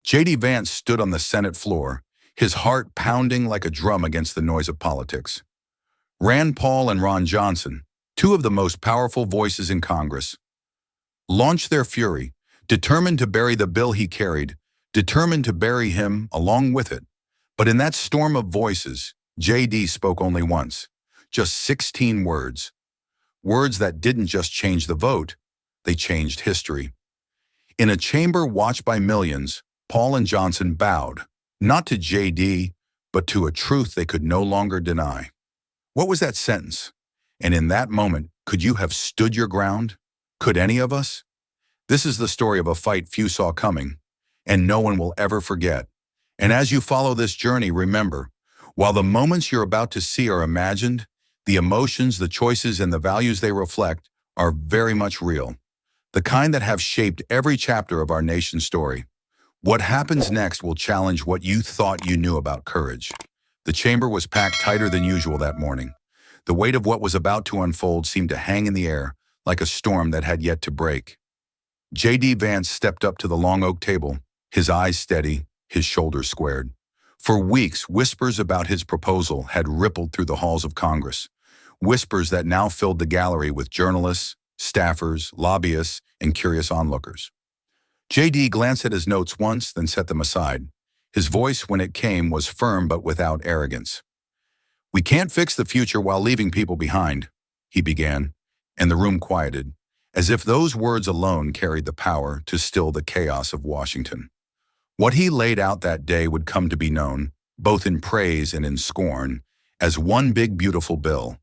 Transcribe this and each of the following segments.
J.D. Vance stood on the Senate floor, his heart pounding like a drum against the noise of politics. Rand Paul and Ron Johnson, two of the most powerful voices in Congress, launched their fury, determined to bury the bill he carried, determined to bury him along with it. But in that storm of voices, J.D. spoke only once, just 16 words. Words that didn't just change the vote, they changed history. In a chamber watched by millions, Paul and Johnson bowed, not to J.D., but to a truth they could no longer deny. What was that sentence? And in that moment, could you have stood your ground? Could any of us? This is the story of a fight few saw coming, and no one will ever forget. And as you follow this journey, remember, while the moments you're about to see are imagined, the emotions, the choices, and the values they reflect are very much real. The kind that have shaped every chapter of our nation's story. What happens next will challenge what you thought you knew about courage. The chamber was packed tighter than usual that morning. The weight of what was about to unfold seemed to hang in the air, like a storm that had yet to break. J.D. Vance stepped up to the long oak table, his eyes steady, his shoulders squared. For weeks, whispers about his proposal had rippled through the halls of Congress, whispers that now filled the gallery with journalists, staffers, lobbyists, and curious onlookers. J.D. glanced at his notes once, then set them aside. His voice, when it came, was firm but without arrogance. "We can't fix the future while leaving people behind," he began, and the room quieted, as if those words alone carried the power to still the chaos of Washington. What he laid out that day would come to be known, both in praise and in scorn, as one big beautiful bill.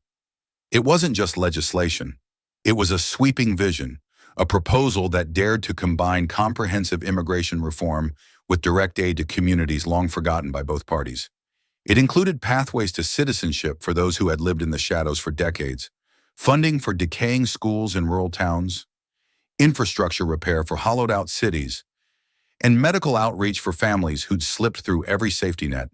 It wasn't just legislation. It was a sweeping vision, a proposal that dared to combine comprehensive immigration reform with direct aid to communities long forgotten by both parties. It included pathways to citizenship for those who had lived in the shadows for decades, funding for decaying schools in rural towns, infrastructure repair for hollowed-out cities, and medical outreach for families who'd slipped through every safety net.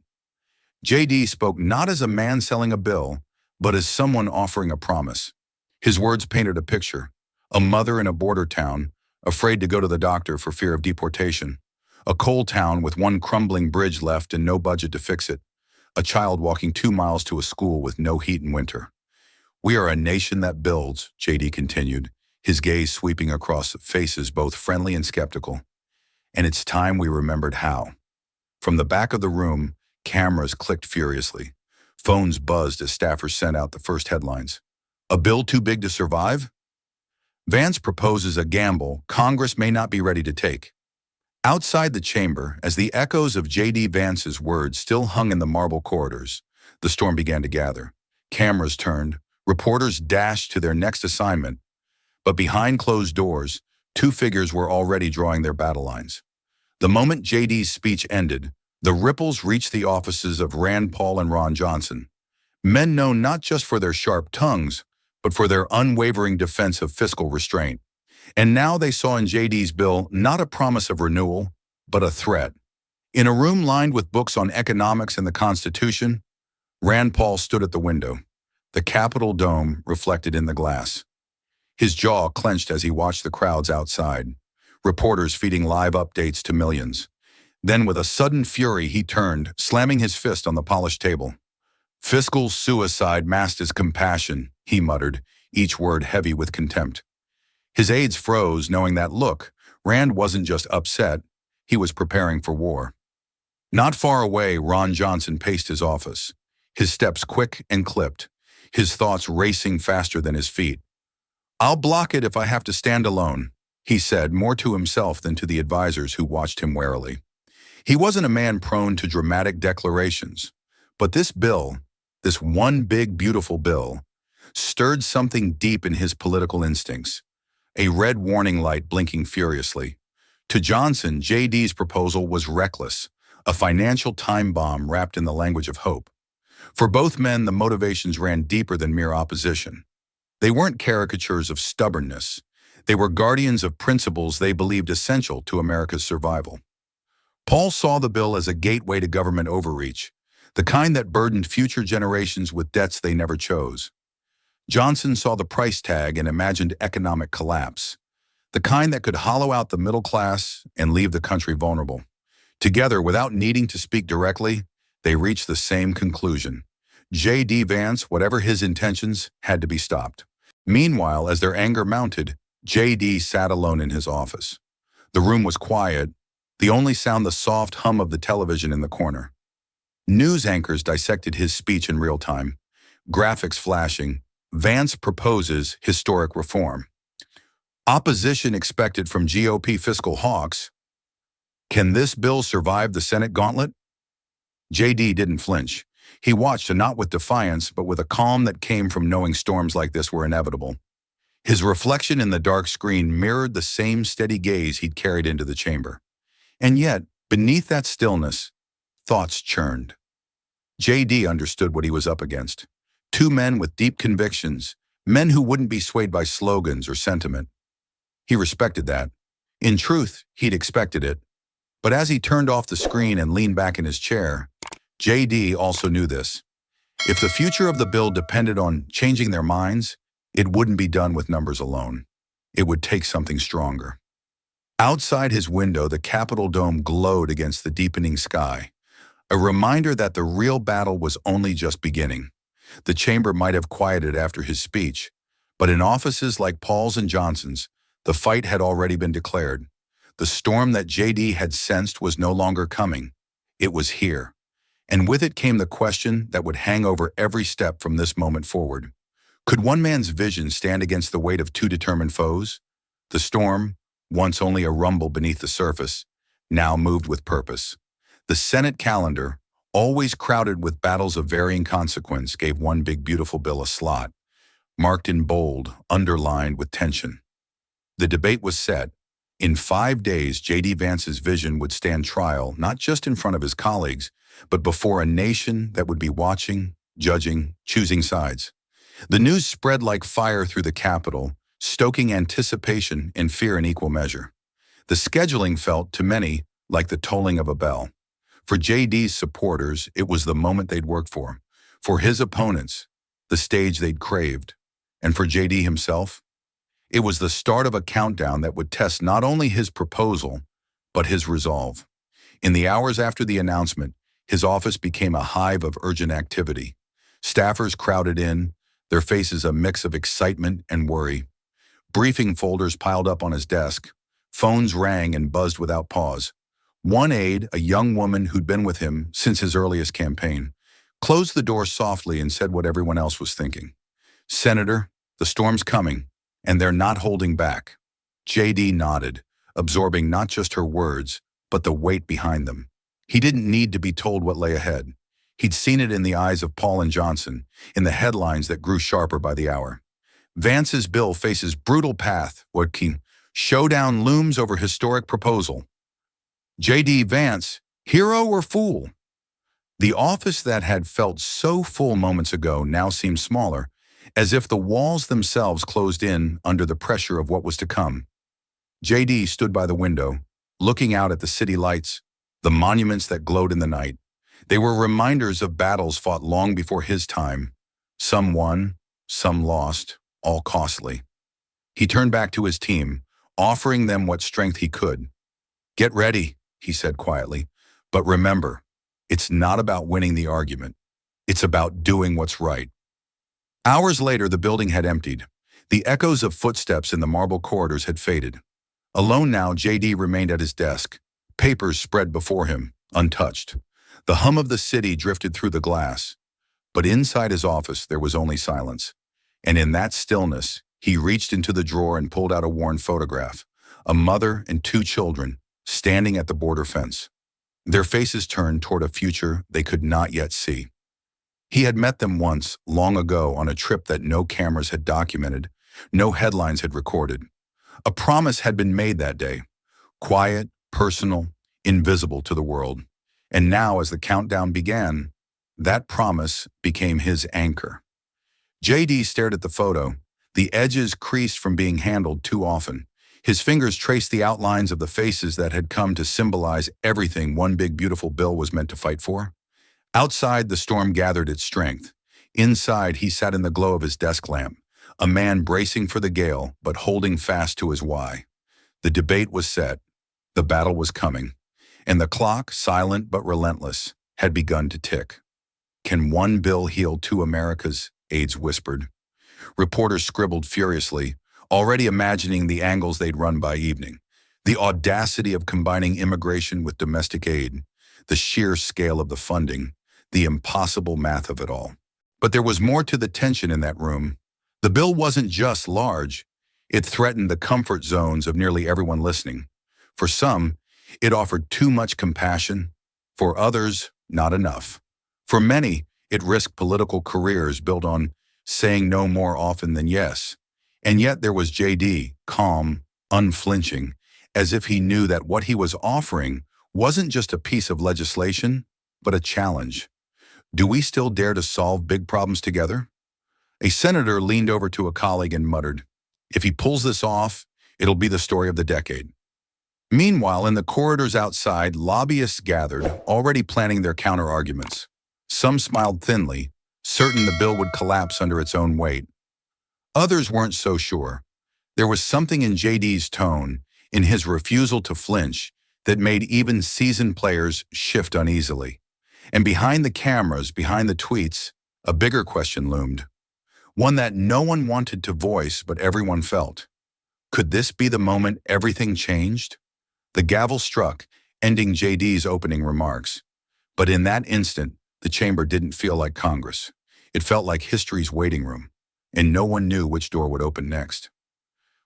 J.D. spoke not as a man selling a bill, but as someone offering a promise. His words painted a picture: a mother in a border town, afraid to go to the doctor for fear of deportation; a coal town with one crumbling bridge left and no budget to fix it; a child walking 2 miles to a school with no heat in winter. "We are a nation that builds," J.D. continued, his gaze sweeping across faces both friendly and skeptical. "And it's time we remembered how." From the back of the room, cameras clicked furiously. Phones buzzed as staffers sent out the first headlines. "A bill too big to survive? Vance proposes a gamble Congress may not be ready to take." Outside the chamber, as the echoes of J.D. Vance's words still hung in the marble corridors, the storm began to gather. Cameras turned, reporters dashed to their next assignment, but behind closed doors, two figures were already drawing their battle lines. The moment J.D.'s speech ended, the ripples reached the offices of Rand Paul and Ron Johnson, men known not just for their sharp tongues, but for their unwavering defense of fiscal restraint. And now they saw in J.D.'s bill not a promise of renewal, but a threat. In a room lined with books on economics and the Constitution, Rand Paul stood at the window, the Capitol dome reflected in the glass. His jaw clenched as he watched the crowds outside, reporters feeding live updates to millions. Then with a sudden fury he turned, slamming his fist on the polished table. "Fiscal suicide masked as compassion," he muttered, each word heavy with contempt. His aides froze, knowing that, look, Rand wasn't just upset, he was preparing for war. Not far away, Ron Johnson paced his office, his steps quick and clipped, his thoughts racing faster than his feet. "I'll block it if I have to stand alone," he said, more to himself than to the advisors who watched him warily. He wasn't a man prone to dramatic declarations, but this bill, this one big beautiful bill, stirred something deep in his political instincts, a red warning light blinking furiously. To Johnson, J.D.'s proposal was reckless, a financial time bomb wrapped in the language of hope. For both men, the motivations ran deeper than mere opposition. They weren't caricatures of stubbornness. They were guardians of principles they believed essential to America's survival. Paul saw the bill as a gateway to government overreach, the kind that burdened future generations with debts they never chose. Johnson saw the price tag and imagined economic collapse, the kind that could hollow out the middle class and leave the country vulnerable. Together, without needing to speak directly, they reached the same conclusion. J.D. Vance, whatever his intentions, had to be stopped. Meanwhile, as their anger mounted, J.D. sat alone in his office. The room was quiet, the only sound the soft hum of the television in the corner. News anchors dissected his speech in real time, graphics flashing. Vance proposes historic reform. Opposition expected from GOP fiscal hawks. Can this bill survive the Senate gauntlet? JD didn't flinch. He watched, and not with defiance, but with a calm that came from knowing storms like this were inevitable. His reflection in the dark screen mirrored the same steady gaze he'd carried into the chamber. And yet, beneath that stillness, thoughts churned. JD understood what he was up against. Two men with deep convictions, men who wouldn't be swayed by slogans or sentiment. He respected that. In truth, he'd expected it. But as he turned off the screen and leaned back in his chair, JD also knew this. If the future of the bill depended on changing their minds, it wouldn't be done with numbers alone. It would take something stronger. Outside his window, the Capitol dome glowed against the deepening sky, a reminder that the real battle was only just beginning. The chamber might have quieted after his speech, but in offices like Paul's and Johnson's, the fight had already been declared. The storm that JD had sensed was no longer coming. It was here. And with it came the question that would hang over every step from this moment forward. Could one man's vision stand against the weight of two determined foes? The storm, once only a rumble beneath the surface, now moved with purpose. The Senate calendar, always crowded with battles of varying consequence, gave one big beautiful bill a slot, marked in bold, underlined with tension. The debate was set. In 5 days, J.D. Vance's vision would stand trial, not just in front of his colleagues, but before a nation that would be watching, judging, choosing sides. The news spread like fire through the Capitol, stoking anticipation and fear in equal measure. The scheduling felt, to many, like the tolling of a bell. For J.D.'s supporters, it was the moment they'd worked for. For his opponents, the stage they'd craved. And for J.D. himself, it was the start of a countdown that would test not only his proposal, but his resolve. In the hours after the announcement, his office became a hive of urgent activity. Staffers crowded in, their faces a mix of excitement and worry. Briefing folders piled up on his desk. Phones rang and buzzed without pause. One aide, a young woman who'd been with him since his earliest campaign, closed the door softly and said what everyone else was thinking. "Senator, the storm's coming, and they're not holding back." J.D. nodded, absorbing not just her words, but the weight behind them. He didn't need to be told what lay ahead. He'd seen it in the eyes of Paul and Johnson, in the headlines that grew sharper by the hour. Vance's bill faces brutal path, Joaquin. Showdown looms over historic proposal. J.D. Vance, hero or fool? The office that had felt so full moments ago now seemed smaller, as if the walls themselves closed in under the pressure of what was to come. J.D. stood by the window, looking out at the city lights, the monuments that glowed in the night. They were reminders of battles fought long before his time. Some won, some lost, all costly. He turned back to his team, offering them what strength he could. "Get ready," he said quietly, "but remember, it's not about winning the argument. It's about doing what's right." Hours later, the building had emptied. The echoes of footsteps in the marble corridors had faded. Alone now, J.D. remained at his desk, papers spread before him, untouched. The hum of the city drifted through the glass. But inside his office, there was only silence. And in that stillness, he reached into the drawer and pulled out a worn photograph, a mother and two children, standing at the border fence. Their faces turned toward a future they could not yet see. He had met them once, long ago, on a trip that no cameras had documented, no headlines had recorded. A promise had been made that day, quiet, personal, invisible to the world. And now, as the countdown began, that promise became his anchor. J.D. stared at the photo, the edges creased from being handled too often. His fingers traced the outlines of the faces that had come to symbolize everything one big beautiful bill was meant to fight for. Outside, the storm gathered its strength. Inside, he sat in the glow of his desk lamp, a man bracing for the gale, but holding fast to his why. The debate was set. The battle was coming. and the clock, silent but relentless, had begun to tick. "Can one bill heal two Americas?" aides whispered. Reporters scribbled furiously, already imagining the angles they'd run by evening. The audacity of combining immigration with domestic aid, the sheer scale of the funding, the impossible math of it all. But there was more to the tension in that room. The bill wasn't just large, it threatened the comfort zones of nearly everyone listening. For some, it offered too much compassion. For others, not enough. For many, it risked political careers built on saying no more often than yes. And yet there was JD, calm, unflinching, as if he knew that what he was offering wasn't just a piece of legislation, but a challenge. Do we still dare to solve big problems together? A senator leaned over to a colleague and muttered, "If he pulls this off, it'll be the story of the decade." Meanwhile, in the corridors outside, lobbyists gathered, already planning their counter-arguments. Some smiled thinly, certain the bill would collapse under its own weight. Others weren't so sure. There was something in JD's tone, in his refusal to flinch, that made even seasoned players shift uneasily. And behind the cameras, behind the tweets, a bigger question loomed. One that no one wanted to voice, but everyone felt. Could this be the moment everything changed? The gavel struck, ending JD's opening remarks. But in that instant, the chamber didn't feel like Congress. It felt like history's waiting room, and no one knew which door would open next.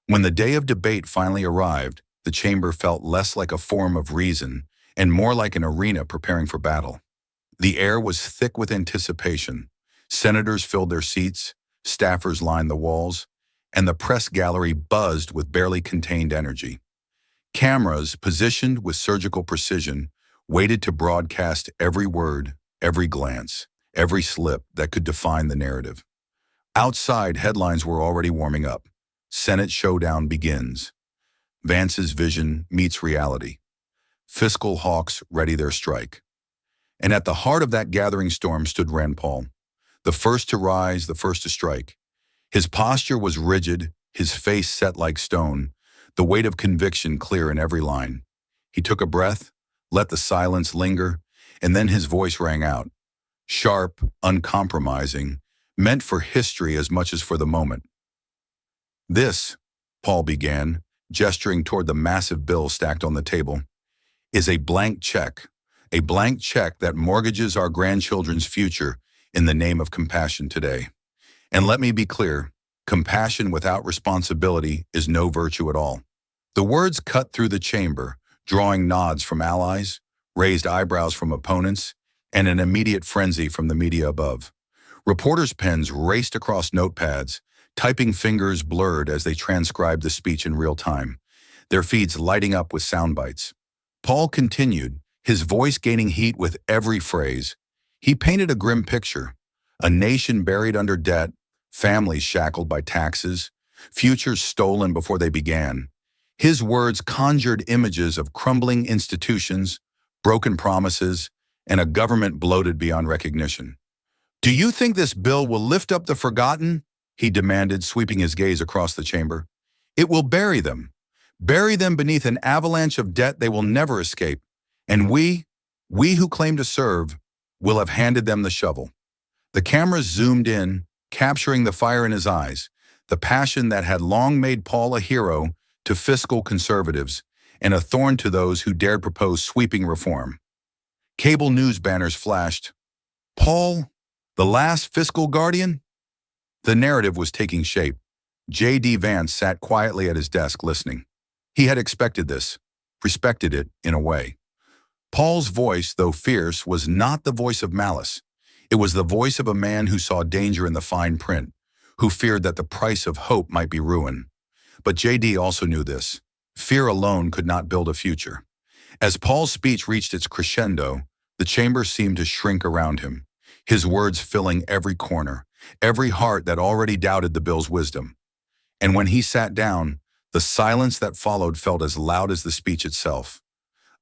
When the day of debate finally arrived, the chamber felt less like a forum of reason and more like an arena preparing for battle. The air was thick with anticipation. Senators filled their seats, staffers lined the walls, and the press gallery buzzed with barely contained energy. Cameras, positioned with surgical precision, waited to broadcast every word, every glance, every slip that could define the narrative. Outside, headlines were already warming up. Senate showdown begins. Vance's vision meets reality. Fiscal hawks ready their strike. And at the heart of that gathering storm stood Rand Paul, the first to rise, the first to strike. His posture was rigid, his face set like stone, the weight of conviction clear in every line. He took a breath, let the silence linger, and then his voice rang out. Sharp, uncompromising, meant for history as much as for the moment. "This," Paul began, gesturing toward the massive bill stacked on the table, "is a blank check that mortgages our grandchildren's future in the name of compassion today. And let me be clear, compassion without responsibility is no virtue at all." The words cut through the chamber, drawing nods from allies, raised eyebrows from opponents, and an immediate frenzy from the media above. Reporters' pens raced across notepads, typing fingers blurred as they transcribed the speech in real time, their feeds lighting up with sound bites. Paul continued, his voice gaining heat with every phrase. He painted a grim picture, a nation buried under debt, families shackled by taxes, futures stolen before they began. His words conjured images of crumbling institutions, broken promises, and a government bloated beyond recognition. "Do you think this bill will lift up the forgotten?" he demanded, sweeping his gaze across the chamber. "It will bury them beneath an avalanche of debt they will never escape. And we who claim to serve, will have handed them the shovel." The cameras zoomed in, capturing the fire in his eyes, the passion that had long made Paul a hero to fiscal conservatives and a thorn to those who dared propose sweeping reform. Cable news banners flashed. "Paul, the last fiscal guardian?" The narrative was taking shape. J.D. Vance sat quietly at his desk listening. He had expected this, respected it in a way. Paul's voice, though fierce, was not the voice of malice. It was the voice of a man who saw danger in the fine print, who feared that the price of hope might be ruin. But J.D. also knew this. Fear alone could not build a future. As Paul's speech reached its crescendo, the chamber seemed to shrink around him, his words filling every corner, every heart that already doubted the bill's wisdom. And when he sat down, the silence that followed felt as loud as the speech itself.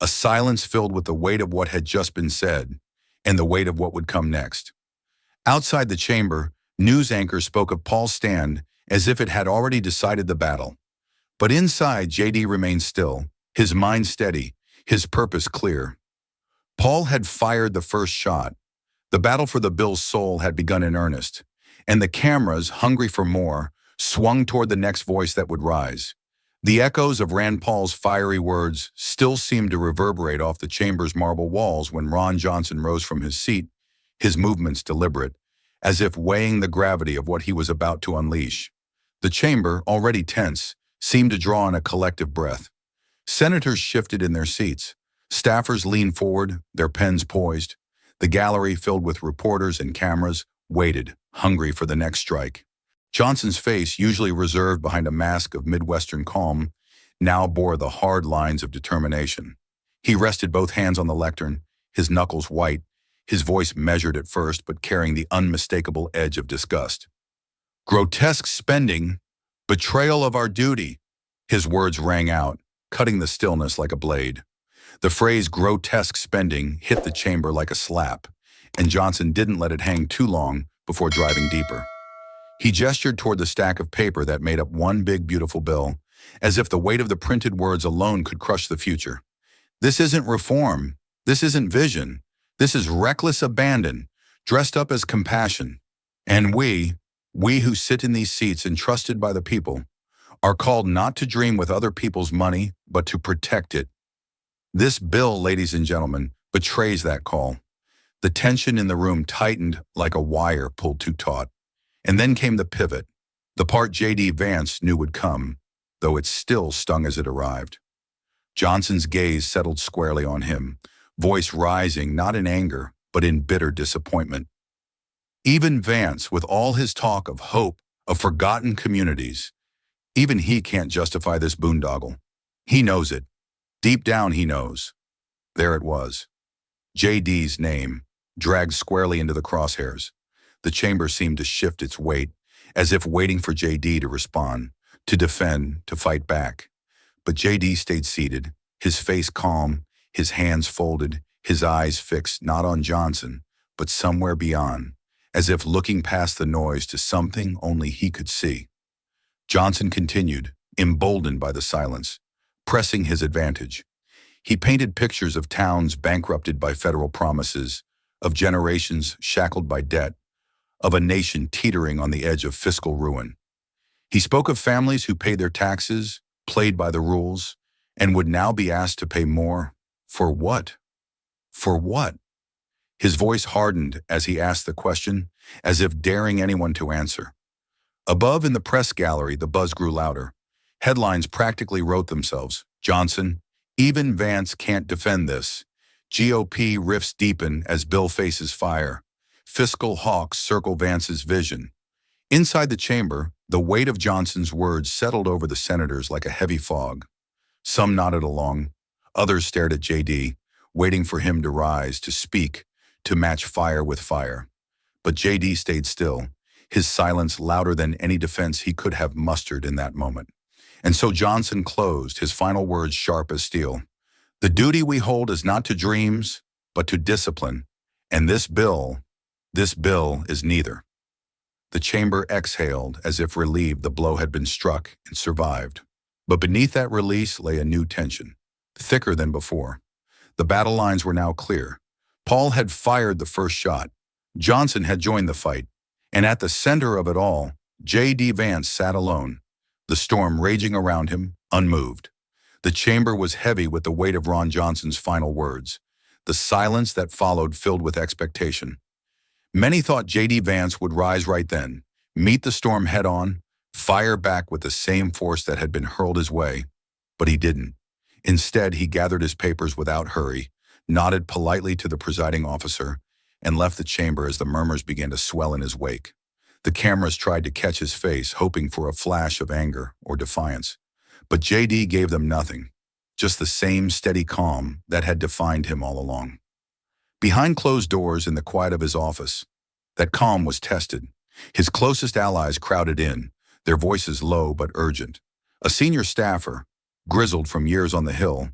A silence filled with the weight of what had just been said, and the weight of what would come next. Outside the chamber, news anchors spoke of Paul's stand as if it had already decided the battle. But inside, J.D. remained still, his mind steady, his purpose clear. Paul had fired the first shot. The battle for the bill's soul had begun in earnest, and the cameras, hungry for more, swung toward the next voice that would rise. The echoes of Rand Paul's fiery words still seemed to reverberate off the chamber's marble walls when Ron Johnson rose from his seat, his movements deliberate, as if weighing the gravity of what he was about to unleash. The chamber, already tense, seemed to draw in a collective breath. Senators shifted in their seats. Staffers leaned forward, their pens poised. The gallery, filled with reporters and cameras, waited, hungry for the next strike. Johnson's face, usually reserved behind a mask of Midwestern calm, now bore the hard lines of determination. He rested both hands on the lectern, his knuckles white, his voice measured at first but carrying the unmistakable edge of disgust. "Grotesque spending, betrayal of our duty," his words rang out, cutting the stillness like a blade. The phrase grotesque spending hit the chamber like a slap, and Johnson didn't let it hang too long before driving deeper. He gestured toward the stack of paper that made up one big, beautiful bill, as if the weight of the printed words alone could crush the future. "This isn't reform. This isn't vision. This is reckless abandon, dressed up as compassion. And we who sit in these seats entrusted by the people, are called not to dream with other people's money, but to protect it. This bill, ladies and gentlemen, betrays that call." The tension in the room tightened like a wire pulled too taut. And then came the pivot, the part J.D. Vance knew would come, though it still stung as it arrived. Johnson's gaze settled squarely on him, voice rising not in anger, but in bitter disappointment. "Even Vance, with all his talk of hope, of forgotten communities, even he can't justify this boondoggle. He knows it. Deep down he knows." There it was. J.D.'s name, dragged squarely into the crosshairs. The chamber seemed to shift its weight, as if waiting for J.D. to respond, to defend, to fight back. But J.D. stayed seated, his face calm, his hands folded, his eyes fixed not on Johnson, but somewhere beyond, as if looking past the noise to something only he could see. Johnson continued, emboldened by the silence, pressing his advantage. He painted pictures of towns bankrupted by federal promises, of generations shackled by debt, of a nation teetering on the edge of fiscal ruin. He spoke of families who paid their taxes, played by the rules, and would now be asked to pay more. For what? For what? His voice hardened as he asked the question, as if daring anyone to answer. Above in the press gallery, the buzz grew louder. Headlines practically wrote themselves. Johnson, "Even Vance can't defend this." GOP rifts deepen as bill faces fire. Fiscal hawks circle Vance's vision. Inside the chamber, the weight of Johnson's words settled over the senators like a heavy fog. Some nodded along. Others stared at J.D., waiting for him to rise, to speak, to match fire with fire. But J.D. stayed still, his silence louder than any defense he could have mustered in that moment. And so Johnson closed, his final words sharp as steel. "The duty we hold is not to dreams, but to discipline. And this bill is neither." The chamber exhaled as if relieved the blow had been struck and survived. But beneath that release lay a new tension, thicker than before. The battle lines were now clear. Paul had fired the first shot. Johnson had joined the fight. And at the center of it all, J.D. Vance sat alone, the storm raging around him, unmoved. The chamber was heavy with the weight of Ron Johnson's final words. The silence that followed filled with expectation. Many thought J.D. Vance would rise right then, meet the storm head-on, fire back with the same force that had been hurled his way. But he didn't. Instead, he gathered his papers without hurry, nodded politely to the presiding officer, and left the chamber as the murmurs began to swell in his wake. The cameras tried to catch his face, hoping for a flash of anger or defiance. But J.D. gave them nothing, just the same steady calm that had defined him all along. Behind closed doors in the quiet of his office, that calm was tested. His closest allies crowded in, their voices low but urgent. A senior staffer, grizzled from years on the Hill,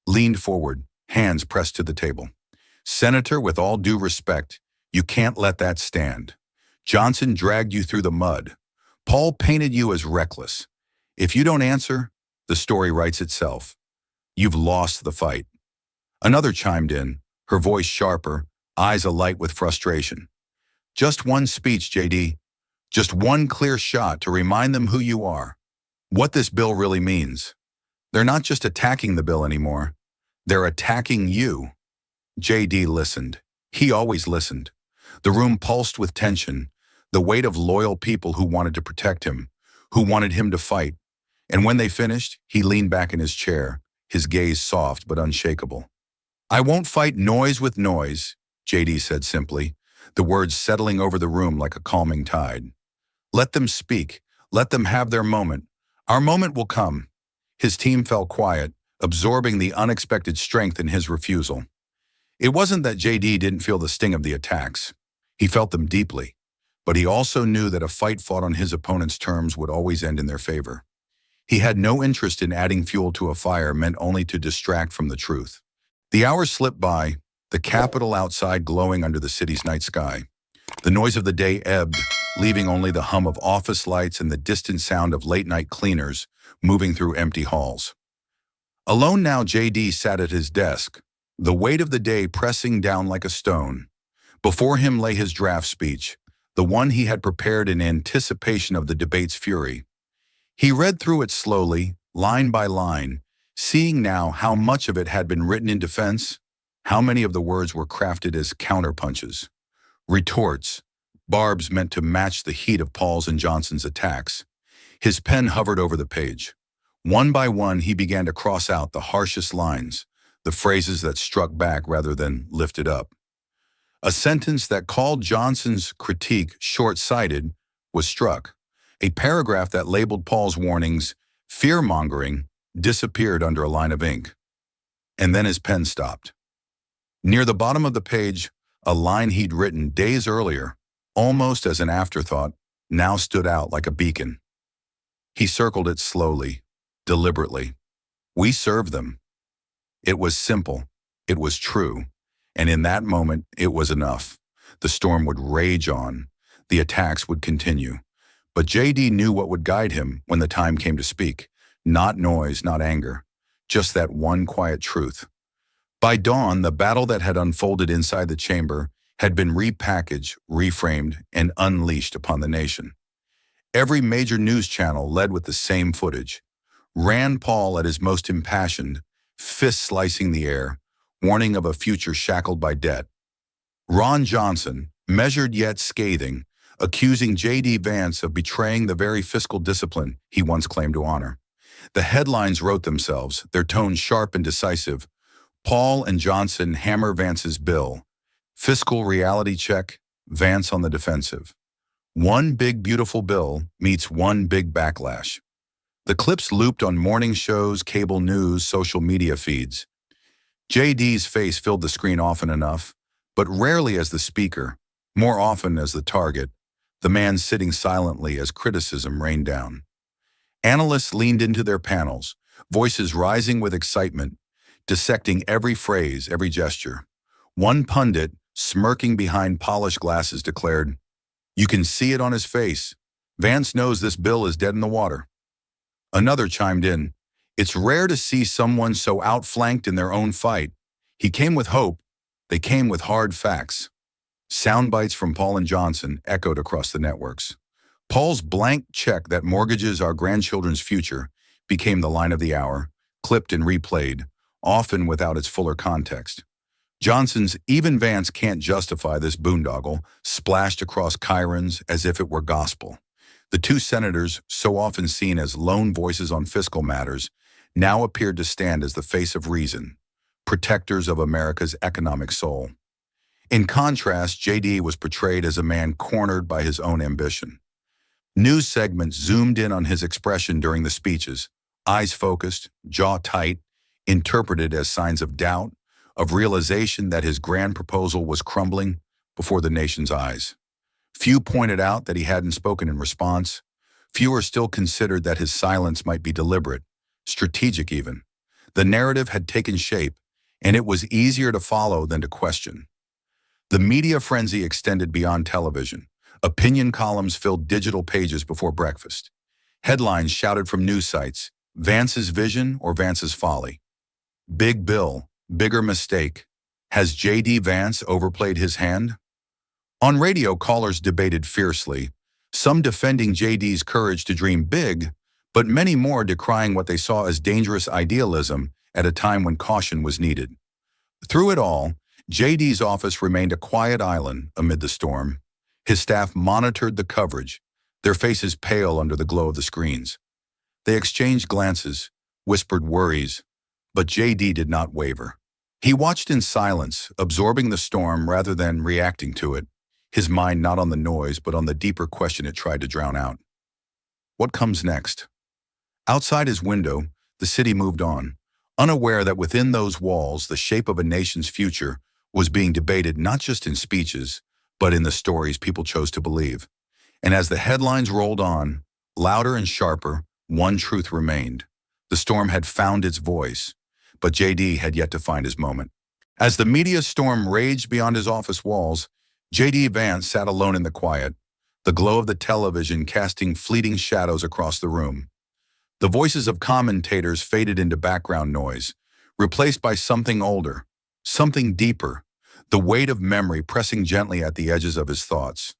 leaned forward, hands pressed to the table. "Senator, with all due respect, you can't let that stand. Johnson dragged you through the mud. Paul painted you as reckless. If you don't answer, the story writes itself. You've lost the fight." Another chimed in, her voice sharper, eyes alight with frustration. Just one speech, JD. Just one clear shot to remind them who you are. What this bill really means. They're not just attacking the bill anymore. They're attacking you. JD listened. He always listened. The room pulsed with tension, the weight of loyal people who wanted to protect him, who wanted him to fight. And when they finished, he leaned back in his chair, his gaze soft but unshakable. I won't fight noise with noise, JD said simply, the words settling over the room like a calming tide. Let them speak. Let them have their moment. Our moment will come. His team fell quiet, absorbing the unexpected strength in his refusal. It wasn't that JD didn't feel the sting of the attacks. He felt them deeply, but he also knew that a fight fought on his opponent's terms would always end in their favor. He had no interest in adding fuel to a fire meant only to distract from the truth. The hours slipped by, the Capitol outside glowing under the city's night sky. The noise of the day ebbed, leaving only the hum of office lights and the distant sound of late-night cleaners moving through empty halls. Alone now, JD sat at his desk, the weight of the day pressing down like a stone. Before him lay his draft speech, the one he had prepared in anticipation of the debate's fury. He read through it slowly, line by line, seeing now how much of it had been written in defense, how many of the words were crafted as counterpunches, retorts, barbs meant to match the heat of Paul's and Johnson's attacks. His pen hovered over the page. One by one, he began to cross out the harshest lines, the phrases that struck back rather than lifted up. A sentence that called Johnson's critique short-sighted was struck. A paragraph that labeled Paul's warnings fear-mongering disappeared under a line of ink. And then his pen stopped. Near the bottom of the page, a line he'd written days earlier, almost as an afterthought, now stood out like a beacon. He circled it slowly, deliberately. We serve them. It was simple. It was true. And in that moment, it was enough. The storm would rage on. The attacks would continue. But JD knew what would guide him when the time came to speak. Not noise, not anger. Just that one quiet truth. By dawn, the battle that had unfolded inside the chamber had been repackaged, reframed, and unleashed upon the nation. Every major news channel led with the same footage. Rand Paul at his most impassioned, fists slicing the air, warning of a future shackled by debt. Ron Johnson, measured yet scathing, accusing J.D. Vance of betraying the very fiscal discipline he once claimed to honor. The headlines wrote themselves, their tone sharp and decisive. Paul and Johnson hammer Vance's bill. Fiscal reality check, Vance on the defensive. One big beautiful bill meets one big backlash. The clips looped on morning shows, cable news, social media feeds. JD's face filled the screen often enough, but rarely as the speaker, more often as the target, the man sitting silently as criticism rained down. Analysts leaned into their panels, voices rising with excitement, dissecting every phrase, every gesture. One pundit, smirking behind polished glasses, declared, "You can see it on his face. Vance knows this bill is dead in the water." Another chimed in, "It's rare to see someone so outflanked in their own fight. He came with hope. They came with hard facts." Sound bites from Paul and Johnson echoed across the networks. Paul's blank check that mortgages our grandchildren's future became the line of the hour, clipped and replayed, often without its fuller context. Johnson's "even Vance can't justify this boondoggle" splashed across chyrons as if it were gospel. The two senators, so often seen as lone voices on fiscal matters, now appeared to stand as the face of reason, protectors of America's economic soul. In contrast, JD was portrayed as a man cornered by his own ambition. News segments zoomed in on his expression during the speeches, eyes focused, jaw tight, interpreted as signs of doubt, of realization that his grand proposal was crumbling before the nation's eyes. Few pointed out that he hadn't spoken in response. Fewer still considered that his silence might be deliberate, strategic even. The narrative had taken shape, and it was easier to follow than to question. The media frenzy extended beyond television. Opinion columns filled digital pages before breakfast. Headlines shouted from news sites, "Vance's vision or Vance's folly." Big bill, Bigger mistake. Has J.D. Vance overplayed his hand? On radio, callers debated fiercely, some defending J.D.'s courage to dream big, but many more decrying what they saw as dangerous idealism at a time when caution was needed. Through it all, J.D.'s office remained a quiet island amid the storm. His staff monitored the coverage, their faces pale under the glow of the screens. They exchanged glances, whispered worries, but J.D. did not waver. He watched in silence, absorbing the storm rather than reacting to it, his mind not on the noise but on the deeper question it tried to drown out. What comes next? Outside his window, the city moved on, unaware that within those walls the shape of a nation's future was being debated not just in speeches, but in the stories people chose to believe. And as the headlines rolled on, louder and sharper, one truth remained. The storm had found its voice, but J.D. had yet to find his moment. As the media storm raged beyond his office walls, J.D. Vance sat alone in the quiet, the glow of the television casting fleeting shadows across the room. The voices of commentators faded into background noise, replaced by something older, something deeper, the weight of memory pressing gently at the edges of his thoughts.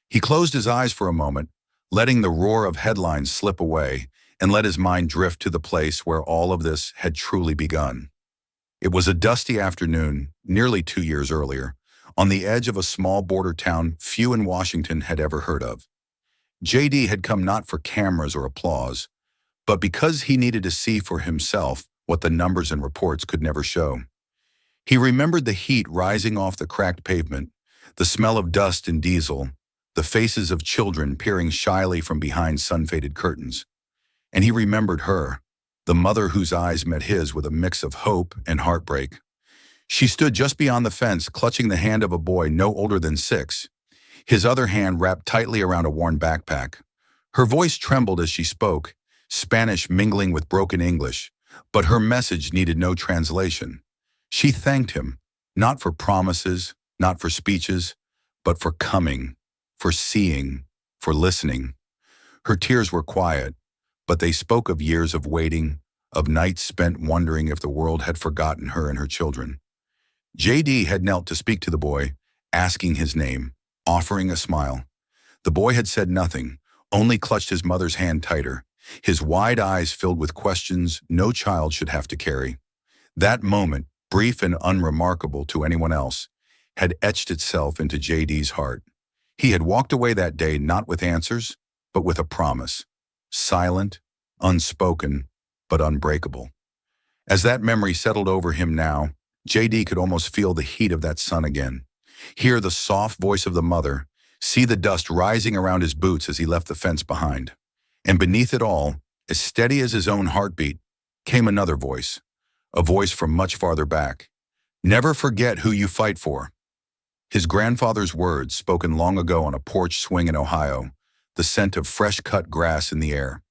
He closed his eyes for a moment, letting the roar of headlines slip away, and let his mind drift to the place where all of this had truly begun. It was a dusty afternoon, nearly 2 years earlier, on the edge of a small border town few in Washington had ever heard of. J.D. had come not for cameras or applause, but because he needed to see for himself what the numbers and reports could never show. He remembered the heat rising off the cracked pavement, the smell of dust and diesel, the faces of children peering shyly from behind sun-faded curtains. And he remembered her, the mother whose eyes met his with a mix of hope and heartbreak. She stood just beyond the fence, clutching the hand of a boy no older than 6, his other hand wrapped tightly around a worn backpack. Her voice trembled as she spoke, Spanish mingling with broken English, but her message needed no translation. She thanked him, not for promises, not for speeches, but for coming, for seeing, for listening. Her tears were quiet, but they spoke of years of waiting, of nights spent wondering if the world had forgotten her and her children. J.D. had knelt to speak to the boy, asking his name, offering a smile. The boy had said nothing, only clutched his mother's hand tighter, his wide eyes filled with questions no child should have to carry. That moment, brief and unremarkable to anyone else, had etched itself into J.D.'s heart. He had walked away that day not with answers, but with a promise. Silent, unspoken, but unbreakable. As that memory settled over him now, J.D. could almost feel the heat of that sun again. Hear the soft voice of the mother, see the dust rising around his boots as he left the fence behind. And beneath it all, as steady as his own heartbeat, came another voice, a voice from much farther back. Never forget who you fight for. His grandfather's words, spoken long ago on a porch swing in Ohio, the scent of fresh-cut grass in the air.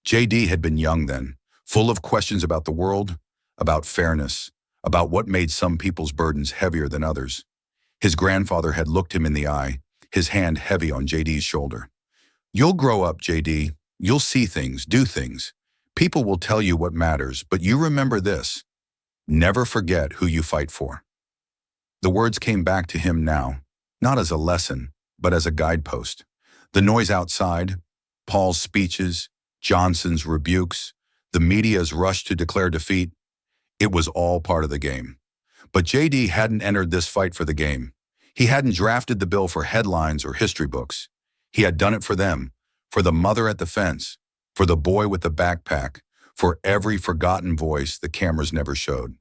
J.D. had been young then, full of questions about the world, about fairness, about what made some people's burdens heavier than others. His grandfather had looked him in the eye, his hand heavy on J.D.'s shoulder. You'll grow up, J.D. You'll see things, do things. People will tell you what matters, but you remember this. Never forget who you fight for. The words came back to him now, not as a lesson, but as a guidepost. The noise outside, Paul's speeches, Johnson's rebukes, the media's rush to declare defeat, it was all part of the game. But J.D. hadn't entered this fight for the game. He hadn't drafted the bill for headlines or history books. He had done it for them, for the mother at the fence, for the boy with the backpack, for every forgotten voice the cameras never showed.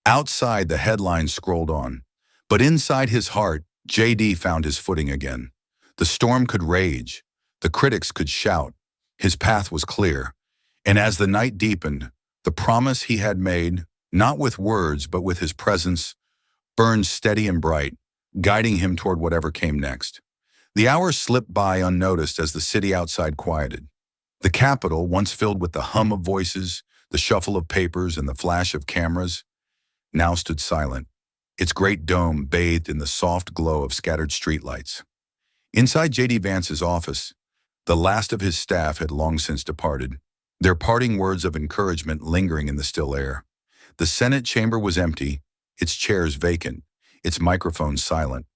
Outside, the headlines scrolled on, but inside his heart, J.D. found his footing again. The storm could rage, the critics could shout, his path was clear, and as the night deepened, the promise he had made, not with words but with his presence, burned steady and bright, guiding him toward whatever came next. The hours slipped by unnoticed as the city outside quieted. The Capitol, once filled with the hum of voices, the shuffle of papers, and the flash of cameras, now stood silent, its great dome bathed in the soft glow of scattered streetlights. Inside J.D. Vance's office, the last of his staff had long since departed, their parting words of encouragement lingering in the still air. The Senate chamber was empty, its chairs vacant, its microphones silent.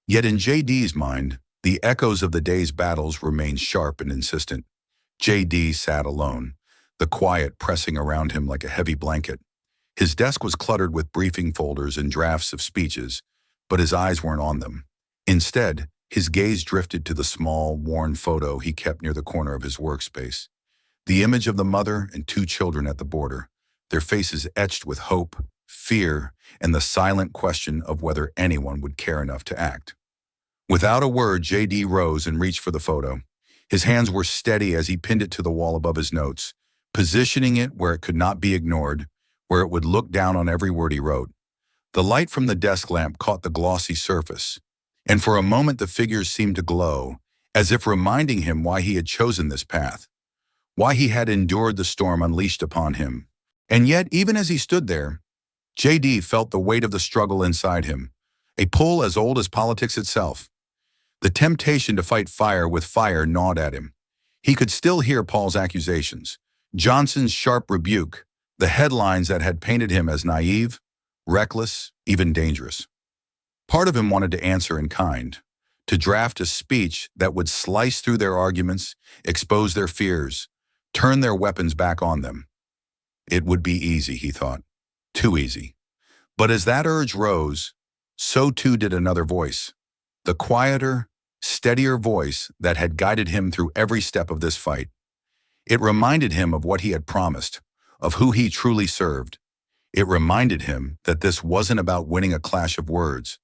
Yet in JD's mind, the echoes of the day's battles remained sharp and insistent. JD sat alone, the quiet pressing around him like a heavy blanket. His desk was cluttered with briefing folders and drafts of speeches, but his eyes weren't on them. Instead, his gaze drifted to the small, worn photo he kept near the corner of his workspace. The image of the mother and two children at the border, their faces etched with hope, fear, and the silent question of whether anyone would care enough to act. Without a word, JD rose and reached for the photo. His hands were steady as he pinned it to the wall above his notes, positioning it where it could not be ignored, where it would look down on every word he wrote. The light from the desk lamp caught the glossy surface, and for a moment the figures seemed to glow, as if reminding him why he had chosen this path, why he had endured the storm unleashed upon him. And yet, even as he stood there, JD felt the weight of the struggle inside him, a pull as old as politics itself. The temptation to fight fire with fire gnawed at him. He could still hear Paul's accusations, Johnson's sharp rebuke, the headlines that had painted him as naive, reckless, even dangerous. Part of him wanted to answer in kind, to draft a speech that would slice through their arguments, expose their fears, turn their weapons back on them. It would be easy, he thought. Too easy. But as that urge rose, so too did another voice, the quieter, steadier voice that had guided him through every step of this fight. It reminded him of what he had promised, of who he truly served. It reminded him that this wasn't about winning a clash of words.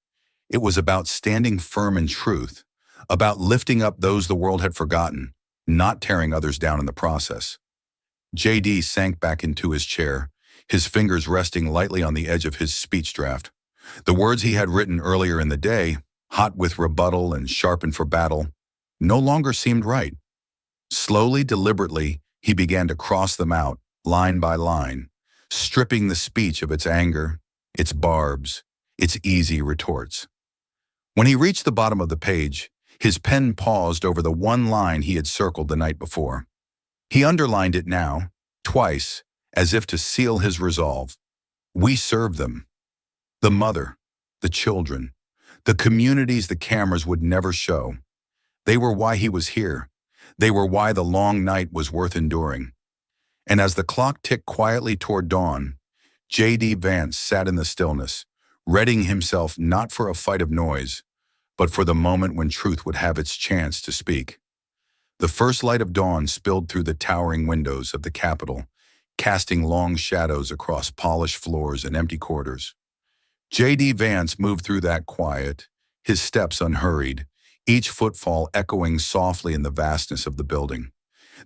It was about standing firm in truth, about lifting up those the world had forgotten, not tearing others down in the process. JD sank back into his chair, his fingers resting lightly on the edge of his speech draft. The words he had written earlier in the day, hot with rebuttal and sharpened for battle, no longer seemed right. Slowly, deliberately, he began to cross them out, line by line, stripping the speech of its anger, its barbs, its easy retorts. When he reached the bottom of the page, his pen paused over the one line he had circled the night before. He underlined it now, twice, as if to seal his resolve. We serve them. The mother, the children, the communities the cameras would never show. They were why he was here. They were why the long night was worth enduring. And as the clock ticked quietly toward dawn, JD Vance sat in the stillness, readying himself not for a fight of noise, but for the moment when truth would have its chance to speak. The first light of dawn spilled through the towering windows of the Capitol, casting long shadows across polished floors and empty corridors. JD Vance moved through that quiet, his steps unhurried, each footfall echoing softly in the vastness of the building.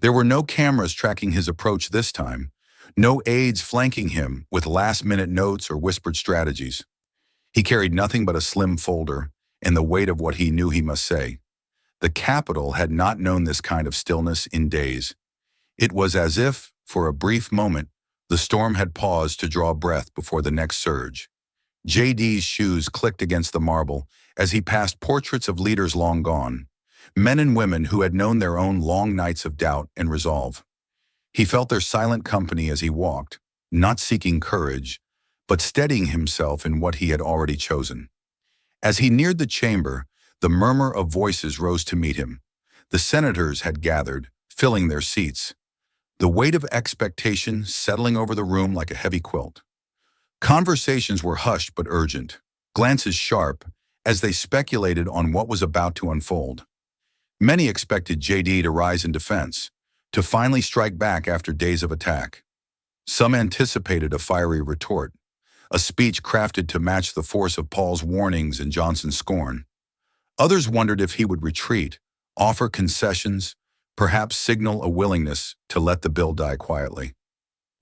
There were no cameras tracking his approach this time, no aides flanking him with last-minute notes or whispered strategies. He carried nothing but a slim folder and the weight of what he knew he must say. The Capitol had not known this kind of stillness in days. It was as if, for a brief moment, the storm had paused to draw breath before the next surge. JD's shoes clicked against the marble as he passed portraits of leaders long gone, men and women who had known their own long nights of doubt and resolve. He felt their silent company as he walked, not seeking courage, but steadying himself in what he had already chosen. As he neared the chamber, the murmur of voices rose to meet him. The senators had gathered, filling their seats, the weight of expectation settling over the room like a heavy quilt. Conversations were hushed but urgent, glances sharp, as they speculated on what was about to unfold. Many expected JD to rise in defense, to finally strike back after days of attack. Some anticipated a fiery retort, a speech crafted to match the force of Paul's warnings and Johnson's scorn. Others wondered if he would retreat, offer concessions, perhaps signal a willingness to let the bill die quietly.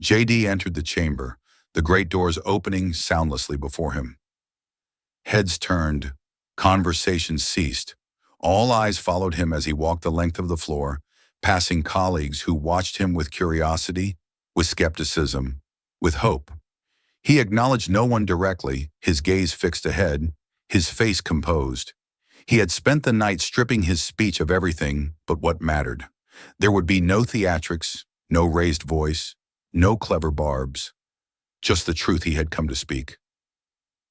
JD entered the chamber, the great doors opening soundlessly before him. Heads turned, conversations ceased. All eyes followed him as he walked the length of the floor, passing colleagues who watched him with curiosity, with skepticism, with hope. He acknowledged no one directly, his gaze fixed ahead, his face composed. He had spent the night stripping his speech of everything but what mattered. There would be no theatrics, no raised voice, no clever barbs. just the truth he had come to speak.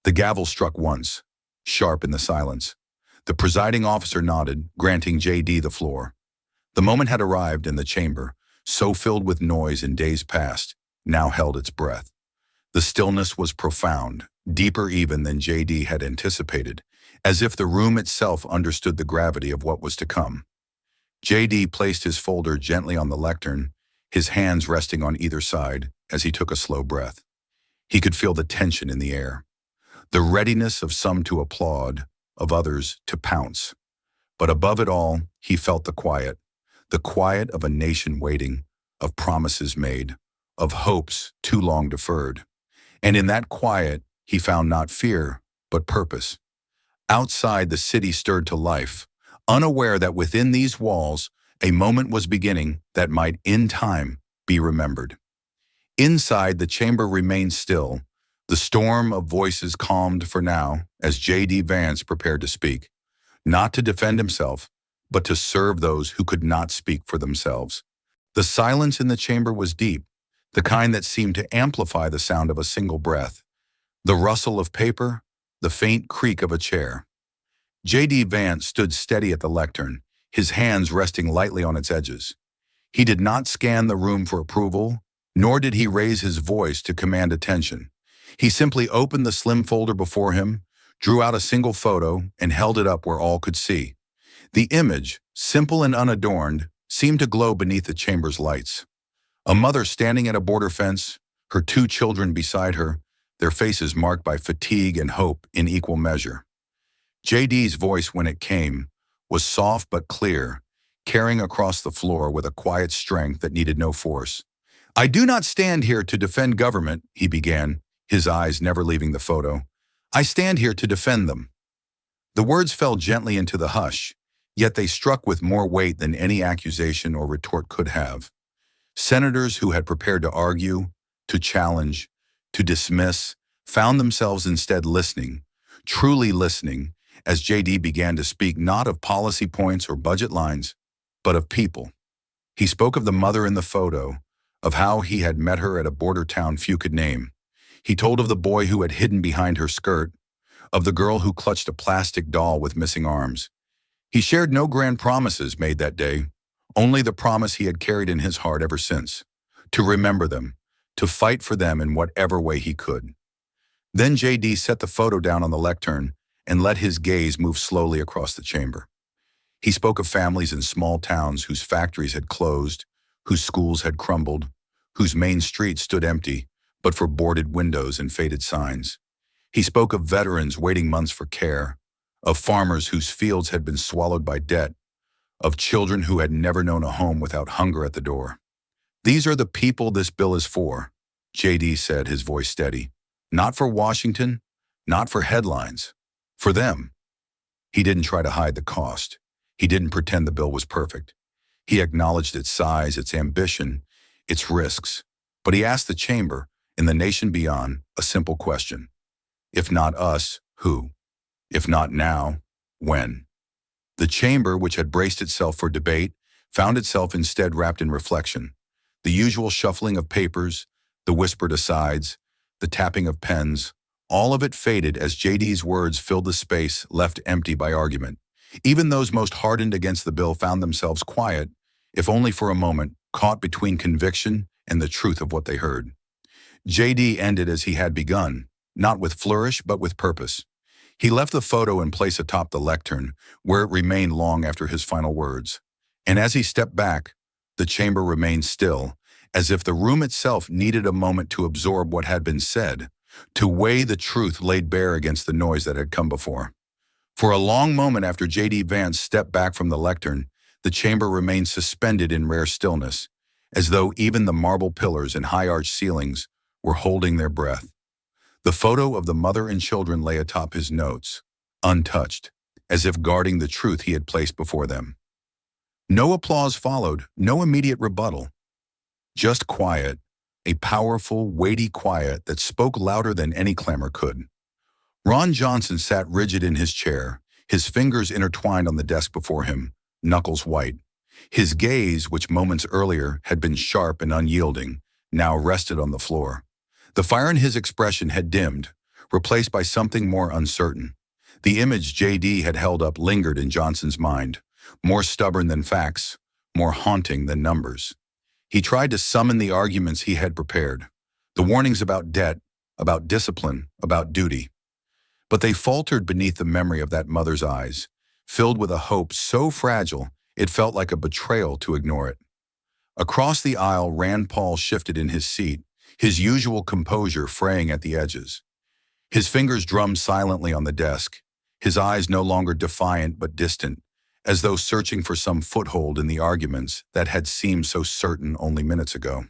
The gavel struck once, sharp in the silence. The presiding officer nodded, granting J.D. the floor. The moment had arrived, and the chamber, so filled with noise in days past, now held its breath. The stillness was profound, deeper even than J.D. had anticipated, as if the room itself understood the gravity of what was to come. J.D. placed his folder gently on the lectern, his hands resting on either side as he took a slow breath. He could feel the tension in the air, the readiness of some to applaud, of others to pounce. But above it all, he felt the quiet of a nation waiting, of promises made, of hopes too long deferred. And in that quiet, he found not fear, but purpose. Outside, the city stirred to life, unaware that within these walls, a moment was beginning that might, in time, be remembered. Inside, the chamber remained still, the storm of voices calmed for now as J.D. Vance prepared to speak, not to defend himself, but to serve those who could not speak for themselves. The silence in the chamber was deep, the kind that seemed to amplify the sound of a single breath, the rustle of paper, the faint creak of a chair. J.D. Vance stood steady at the lectern, his hands resting lightly on its edges. He did not scan the room for approval, nor did he raise his voice to command attention. He simply opened the slim folder before him, drew out a single photo, and held it up where all could see. The image, simple and unadorned, seemed to glow beneath the chamber's lights. A mother standing at a border fence, her 2 children beside her, their faces marked by fatigue and hope in equal measure. J.D.'s voice, when it came, was soft but clear, carrying across the floor with a quiet strength that needed no force. "I do not stand here to defend government," he began, his eyes never leaving the photo. "I stand here to defend them." The words fell gently into the hush, yet they struck with more weight than any accusation or retort could have. Senators who had prepared to argue, to challenge, to dismiss, found themselves instead listening, truly listening, as J.D. began to speak not of policy points or budget lines, but of people. He spoke of the mother in the photo, of how he had met her at a border town few could name. He told of the boy who had hidden behind her skirt, of the girl who clutched a plastic doll with missing arms. He shared no grand promises made that day, only the promise he had carried in his heart ever since, to remember them, to fight for them in whatever way he could. Then J.D. set the photo down on the lectern and let his gaze move slowly across the chamber. He spoke of families in small towns whose factories had closed, whose schools had crumbled, whose main streets stood empty, but for boarded windows and faded signs. He spoke of veterans waiting months for care, of farmers whose fields had been swallowed by debt, of children who had never known a home without hunger at the door. "These are the people this bill is for," J.D. said, his voice steady. "Not for Washington, not for headlines. For them." He didn't try to hide the cost. He didn't pretend the bill was perfect. He acknowledged its size, its ambition, its risks. But he asked the chamber, and the nation beyond, a simple question. If not us, who? If not now, when? The chamber, which had braced itself for debate, found itself instead wrapped in reflection. The usual shuffling of papers, the whispered asides, the tapping of pens, all of it faded as J.D.'s words filled the space left empty by argument. Even those most hardened against the bill found themselves quiet, if only for a moment, caught between conviction and the truth of what they heard. J.D. ended as he had begun, not with flourish but with purpose. He left the photo in place atop the lectern, where it remained long after his final words. And as he stepped back, the chamber remained still, as if the room itself needed a moment to absorb what had been said, to weigh the truth laid bare against the noise that had come before. For a long moment after J.D. Vance stepped back from the lectern, the chamber remained suspended in rare stillness, as though even the marble pillars and high-arched ceilings were holding their breath. The photo of the mother and children lay atop his notes, untouched, as if guarding the truth he had placed before them. No applause followed, no immediate rebuttal. Just quiet, a powerful, weighty quiet that spoke louder than any clamor could. Ron Johnson sat rigid in his chair, his fingers intertwined on the desk before him, knuckles white. His gaze, which moments earlier had been sharp and unyielding, now rested on the floor. The fire in his expression had dimmed, replaced by something more uncertain. The image JD had held up lingered in Johnson's mind, more stubborn than facts, more haunting than numbers. He tried to summon the arguments he had prepared, the warnings about debt, about discipline, about duty. But they faltered beneath the memory of that mother's eyes, filled with a hope so fragile it felt like a betrayal to ignore it. Across the aisle, Rand Paul shifted in his seat, his usual composure fraying at the edges. His fingers drummed silently on the desk, his eyes no longer defiant but distant, as though searching for some foothold in the arguments that had seemed so certain only minutes ago.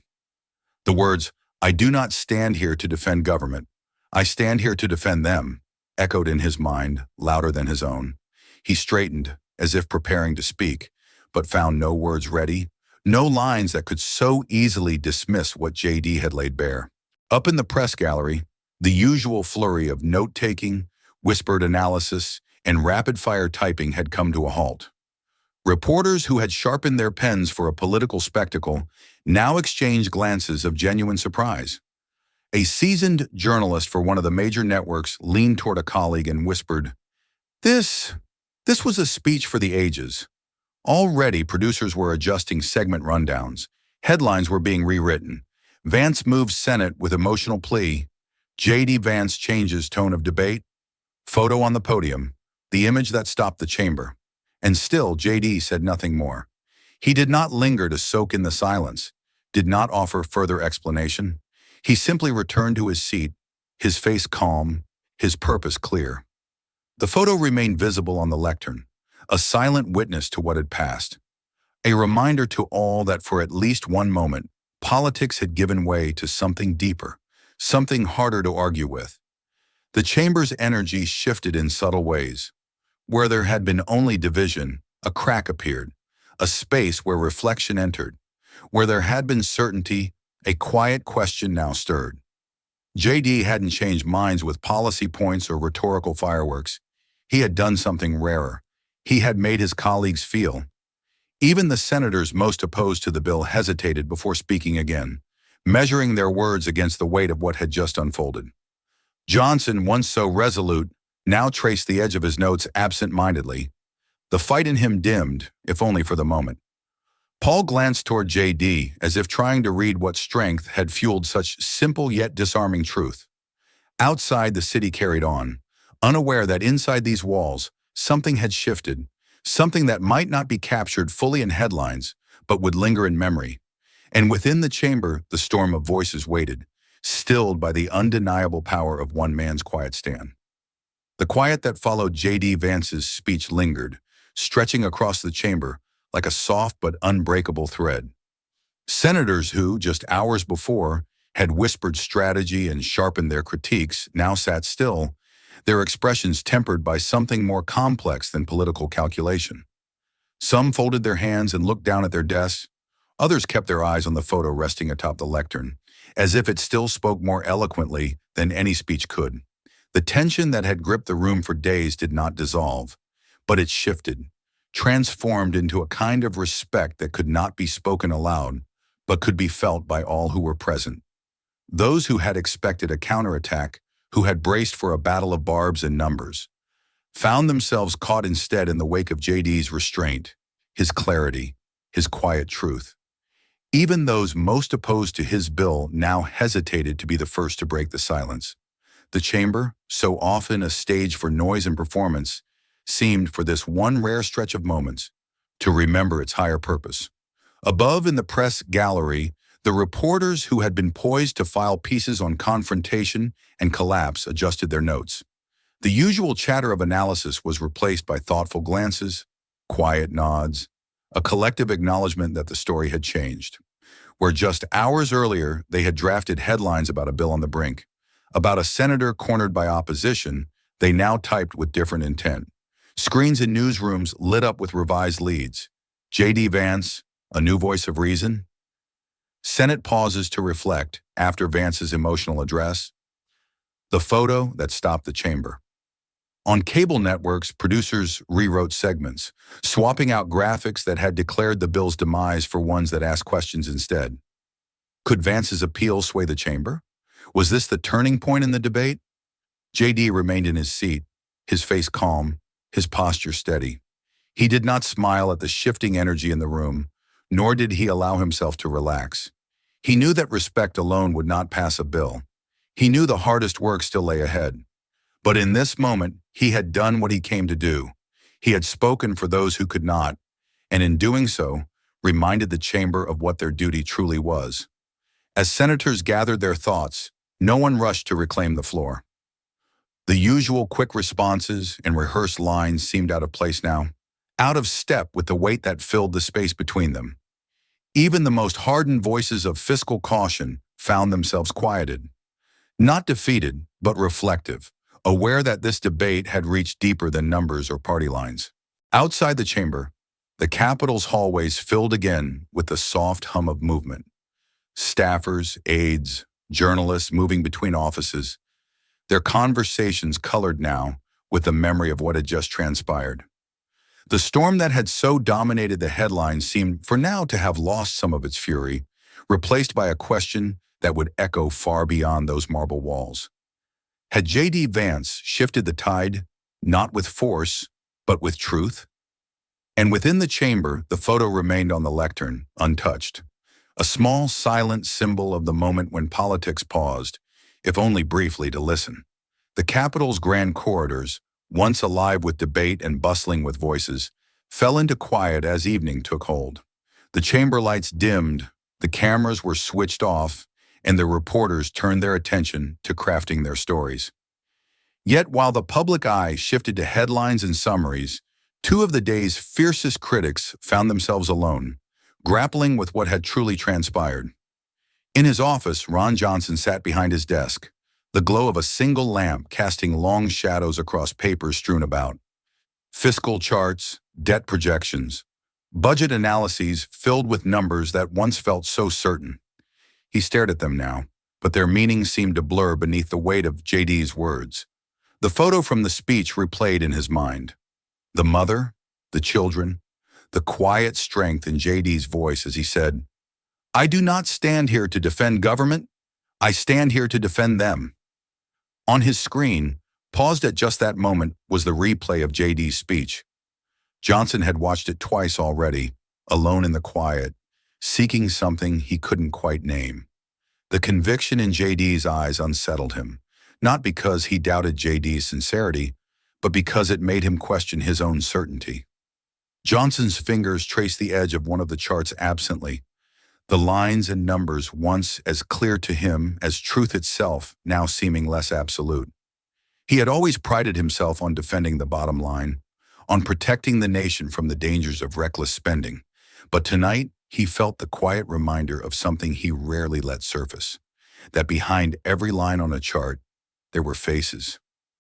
The words, "I do not stand here to defend government. I stand here to defend them," echoed in his mind, louder than his own. He straightened, as if preparing to speak, but found no words ready, no lines that could so easily dismiss what JD had laid bare. Up in the press gallery, the usual flurry of note-taking, whispered analysis, and rapid-fire typing had come to a halt. Reporters who had sharpened their pens for a political spectacle now exchanged glances of genuine surprise. A seasoned journalist for one of the major networks leaned toward a colleague and whispered, This was a speech for the ages. Already, producers were adjusting segment rundowns. Headlines were being rewritten. Vance moves Senate with emotional plea. J.D. Vance changes tone of debate. Photo on the podium, the image that stopped the chamber. And still, J.D. said nothing more. He did not linger to soak in the silence, did not offer further explanation. He simply returned to his seat, his face calm, his purpose clear. The photo remained visible on the lectern, a silent witness to what had passed. A reminder to all that for at least one moment, politics had given way to something deeper, something harder to argue with. The chamber's energy shifted in subtle ways. Where there had been only division, a crack appeared, a space where reflection entered. Where there had been certainty, a quiet question now stirred. JD hadn't changed minds with policy points or rhetorical fireworks. He had done something rarer. He had made his colleagues feel. Even the senators most opposed to the bill hesitated before speaking again, measuring their words against the weight of what had just unfolded. Johnson, once so resolute, now traced the edge of his notes absent-mindedly. The fight in him dimmed, if only for the moment. Paul glanced toward JD as if trying to read what strength had fueled such simple yet disarming truth. Outside, the city carried on, unaware that inside these walls, something had shifted, something that might not be captured fully in headlines, but would linger in memory. And within the chamber, the storm of voices waited, stilled by the undeniable power of one man's quiet stand. The quiet that followed J.D. Vance's speech lingered, stretching across the chamber like a soft but unbreakable thread. Senators who, just hours before, had whispered strategy and sharpened their critiques now sat still, their expressions tempered by something more complex than political calculation. Some folded their hands and looked down at their desks. Others kept their eyes on the photo resting atop the lectern, as if it still spoke more eloquently than any speech could. The tension that had gripped the room for days did not dissolve, but it shifted, transformed into a kind of respect that could not be spoken aloud, but could be felt by all who were present. Those who had expected a counterattack, who had braced for a battle of barbs and numbers, found themselves caught instead in the wake of JD's restraint, his clarity, his quiet truth. Even those most opposed to his bill now hesitated to be the first to break the silence. The chamber, so often a stage for noise and performance, seemed, for this one rare stretch of moments, to remember its higher purpose. Above in the press gallery, the reporters who had been poised to file pieces on confrontation and collapse adjusted their notes. The usual chatter of analysis was replaced by thoughtful glances, quiet nods, a collective acknowledgement that the story had changed. Where just hours earlier they had drafted headlines about a bill on the brink, about a senator cornered by opposition, they now typed with different intent. Screens in newsrooms lit up with revised leads. J.D. Vance, a new voice of reason. Senate pauses to reflect after Vance's emotional address. The photo that stopped the chamber. On cable networks, producers rewrote segments, swapping out graphics that had declared the bill's demise for ones that asked questions instead. Could Vance's appeal sway the chamber? Was this the turning point in the debate? JD remained in his seat, his face calm, his posture steady. He did not smile at the shifting energy in the room, nor did he allow himself to relax. He knew that respect alone would not pass a bill. He knew the hardest work still lay ahead. But in this moment, he had done what he came to do. He had spoken for those who could not, and in doing so, reminded the chamber of what their duty truly was. As senators gathered their thoughts, no one rushed to reclaim the floor. The usual quick responses and rehearsed lines seemed out of place now, out of step with the weight that filled the space between them. Even the most hardened voices of fiscal caution found themselves quieted. Not defeated, but reflective, aware that this debate had reached deeper than numbers or party lines. Outside the chamber, the Capitol's hallways filled again with the soft hum of movement. Staffers, aides, journalists moving between offices, their conversations colored now with the memory of what had just transpired. The storm that had so dominated the headlines seemed for now to have lost some of its fury, replaced by a question that would echo far beyond those marble walls. Had J.D. Vance shifted the tide, not with force, but with truth? And within the chamber, the photo remained on the lectern, untouched. A small, silent symbol of the moment when politics paused, if only briefly, to listen. The Capitol's grand corridors, once alive with debate and bustling with voices, fell into quiet as evening took hold. The chamber lights dimmed, the cameras were switched off, and the reporters turned their attention to crafting their stories. Yet while the public eye shifted to headlines and summaries, two of the day's fiercest critics found themselves alone, grappling with what had truly transpired. In his office, Ron Johnson sat behind his desk, the glow of a single lamp casting long shadows across papers strewn about. Fiscal charts, debt projections, budget analyses filled with numbers that once felt so certain. He stared at them now, but their meaning seemed to blur beneath the weight of JD's words. The photo from the speech replayed in his mind. The mother, the children, the quiet strength in JD's voice as he said, "I do not stand here to defend government. I stand here to defend them." On his screen, paused at just that moment, was the replay of JD's speech. Johnson had watched it twice already, alone in the quiet, seeking something he couldn't quite name. The conviction in JD's eyes unsettled him, not because he doubted JD's sincerity, but because it made him question his own certainty. Johnson's fingers traced the edge of one of the charts absently, the lines and numbers once as clear to him as truth itself now seeming less absolute. He had always prided himself on defending the bottom line, on protecting the nation from the dangers of reckless spending, but tonight he felt the quiet reminder of something he rarely let surface, that behind every line on a chart, there were faces.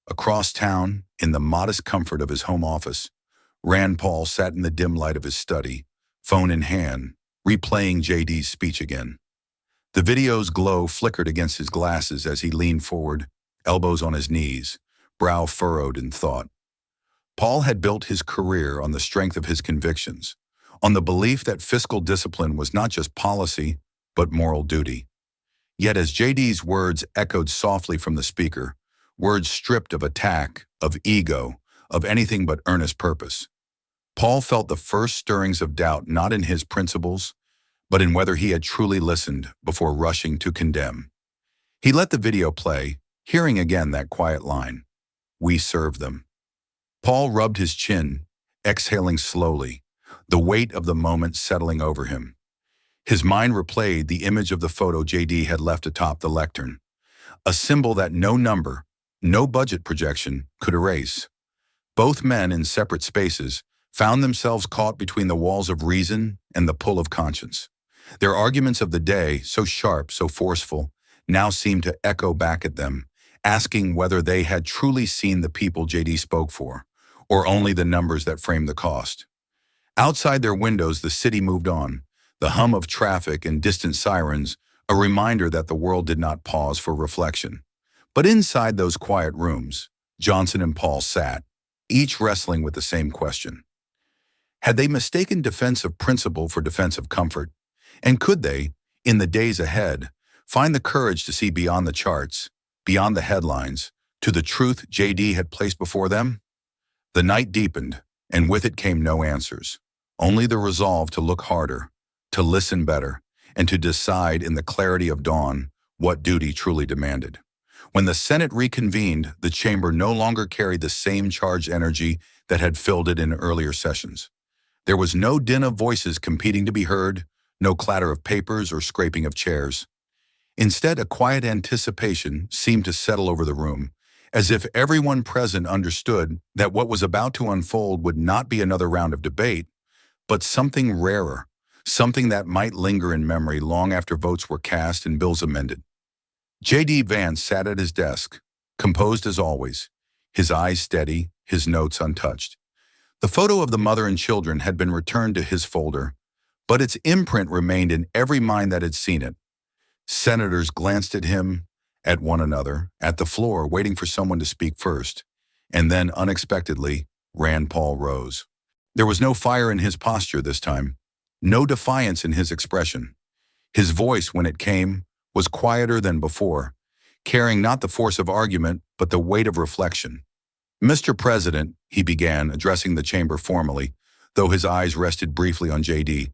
Across town, in the modest comfort of his home office, Rand Paul sat in the dim light of his study, phone in hand, replaying JD's speech again. The video's glow flickered against his glasses as he leaned forward, elbows on his knees, brow furrowed in thought. Paul had built his career on the strength of his convictions, on the belief that fiscal discipline was not just policy, but moral duty. Yet as JD's words echoed softly from the speaker, words stripped of attack, of ego, of anything but earnest purpose, Paul felt the first stirrings of doubt not in his principles, but in whether he had truly listened before rushing to condemn. He let the video play, hearing again that quiet line, "We serve them." Paul rubbed his chin, exhaling slowly, the weight of the moment settling over him. His mind replayed the image of the photo JD had left atop the lectern, a symbol that no number, no budget projection could erase. Both men in separate spaces found themselves caught between the walls of reason and the pull of conscience. Their arguments of the day, so sharp, so forceful, now seemed to echo back at them, asking whether they had truly seen the people JD spoke for, or only the numbers that framed the cost. Outside their windows, the city moved on, the hum of traffic and distant sirens, a reminder that the world did not pause for reflection. But inside those quiet rooms, Johnson and Paul sat, each wrestling with the same question. Had they mistaken defense of principle for defense of comfort? And could they, in the days ahead, find the courage to see beyond the charts, beyond the headlines, to the truth JD had placed before them? The night deepened, and with it came no answers, only the resolve to look harder, to listen better, and to decide in the clarity of dawn what duty truly demanded. When the Senate reconvened, the chamber no longer carried the same charged energy that had filled it in earlier sessions. There was no din of voices competing to be heard, no clatter of papers or scraping of chairs. Instead, a quiet anticipation seemed to settle over the room, as if everyone present understood that what was about to unfold would not be another round of debate, but something rarer, something that might linger in memory long after votes were cast and bills amended. J.D. Vance sat at his desk, composed as always, his eyes steady, his notes untouched. The photo of the mother and children had been returned to his folder, but its imprint remained in every mind that had seen it. Senators glanced at him, at one another, at the floor, waiting for someone to speak first, and then, unexpectedly, Rand Paul rose. There was no fire in his posture this time, no defiance in his expression. His voice, when it came, was quieter than before, carrying not the force of argument, but the weight of reflection. "Mr. President," he began, addressing the chamber formally, though his eyes rested briefly on JD.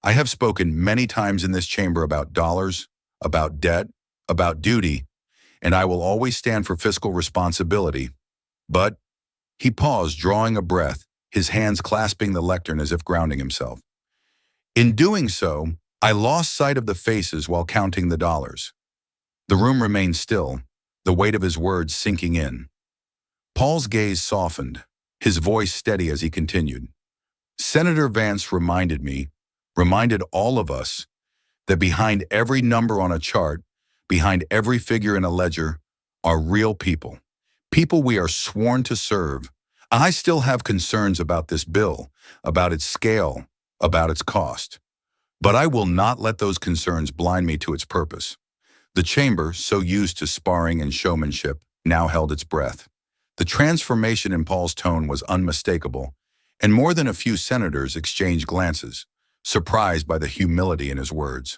"I have spoken many times in this chamber about dollars, about debt, about duty, and I will always stand for fiscal responsibility. But," he paused, drawing a breath, his hands clasping the lectern as if grounding himself. "In doing so, I lost sight of the faces while counting the dollars." The room remained still, the weight of his words sinking in. Paul's gaze softened, his voice steady as he continued. "Senator Vance reminded all of us, that behind every number on a chart, behind every figure in a ledger, are real people. People we are sworn to serve. I still have concerns about this bill, about its scale, about its cost. But I will not let those concerns blind me to its purpose." The chamber, so used to sparring and showmanship, now held its breath. The transformation in Paul's tone was unmistakable, and more than a few senators exchanged glances, surprised by the humility in his words.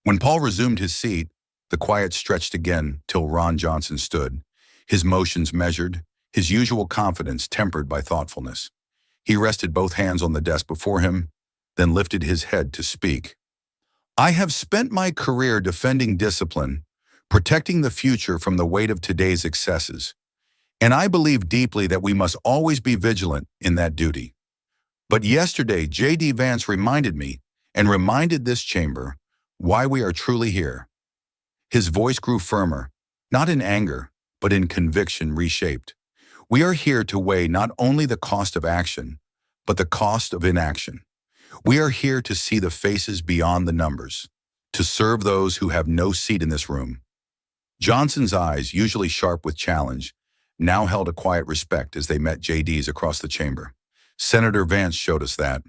When Paul resumed his seat, the quiet stretched again till Ron Johnson stood, his motions measured, his usual confidence tempered by thoughtfulness. He rested both hands on the desk before him, then lifted his head to speak. "I have spent my career defending discipline, protecting the future from the weight of today's excesses, and I believe deeply that we must always be vigilant in that duty. But yesterday, J.D. Vance reminded me, and reminded this chamber, why we are truly here." His voice grew firmer, not in anger, but in conviction reshaped. "We are here to weigh not only the cost of action, but the cost of inaction. We are here to see the faces beyond the numbers, to serve those who have no seat in this room." Johnson's eyes, usually sharp with challenge, now held a quiet respect as they met JD's across the chamber. Senator Vance showed us that.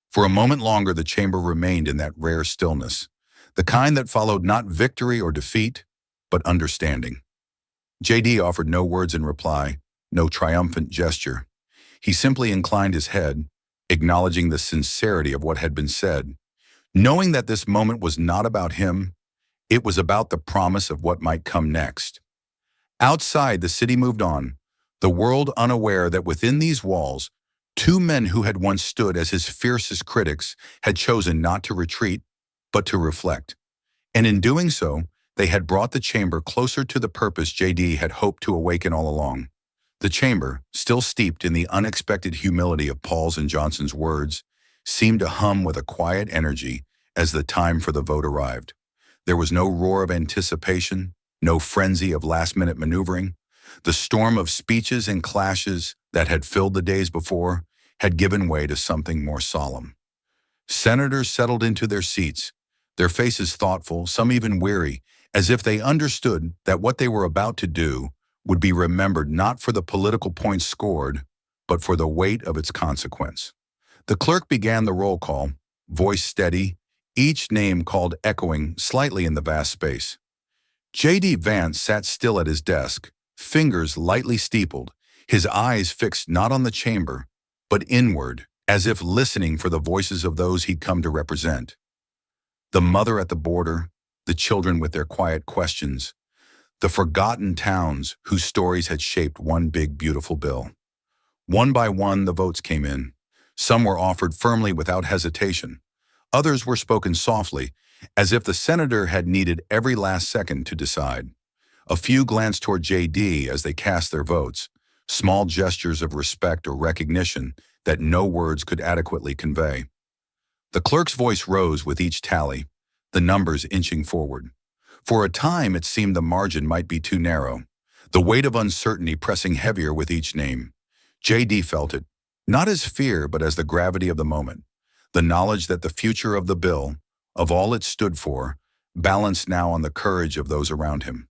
For a moment longer, the chamber remained in that rare stillness, the kind that followed not victory or defeat, but understanding. JD offered no words in reply, no triumphant gesture. He simply inclined his head, acknowledging the sincerity of what had been said, knowing that this moment was not about him, it was about the promise of what might come next. Outside, the city moved on, the world unaware that within these walls, two men who had once stood as his fiercest critics had chosen not to retreat, but to reflect. And in doing so, they had brought the chamber closer to the purpose JD had hoped to awaken all along. The chamber, still steeped in the unexpected humility of Paul's and Johnson's words, seemed to hum with a quiet energy as the time for the vote arrived. There was no roar of anticipation, no frenzy of last-minute maneuvering. The storm of speeches and clashes that had filled the days before had given way to something more solemn. Senators settled into their seats, their faces thoughtful, some even weary, as if they understood that what they were about to do would be remembered not for the political points scored, but for the weight of its consequence. The clerk began the roll call, voice steady, each name called echoing slightly in the vast space. J.D. Vance sat still at his desk, fingers lightly steepled, his eyes fixed not on the chamber, but inward, as if listening for the voices of those he'd come to represent. The mother at the border, the children with their quiet questions, the forgotten towns whose stories had shaped one big, beautiful bill. One by one, the votes came in. Some were offered firmly without hesitation. Others were spoken softly, as if the senator had needed every last second to decide. A few glanced toward JD as they cast their votes, small gestures of respect or recognition that no words could adequately convey. The clerk's voice rose with each tally, the numbers inching forward. For a time, it seemed the margin might be too narrow, the weight of uncertainty pressing heavier with each name. JD felt it, not as fear but as the gravity of the moment, the knowledge that the future of the bill, of all it stood for, balanced now on the courage of those around him.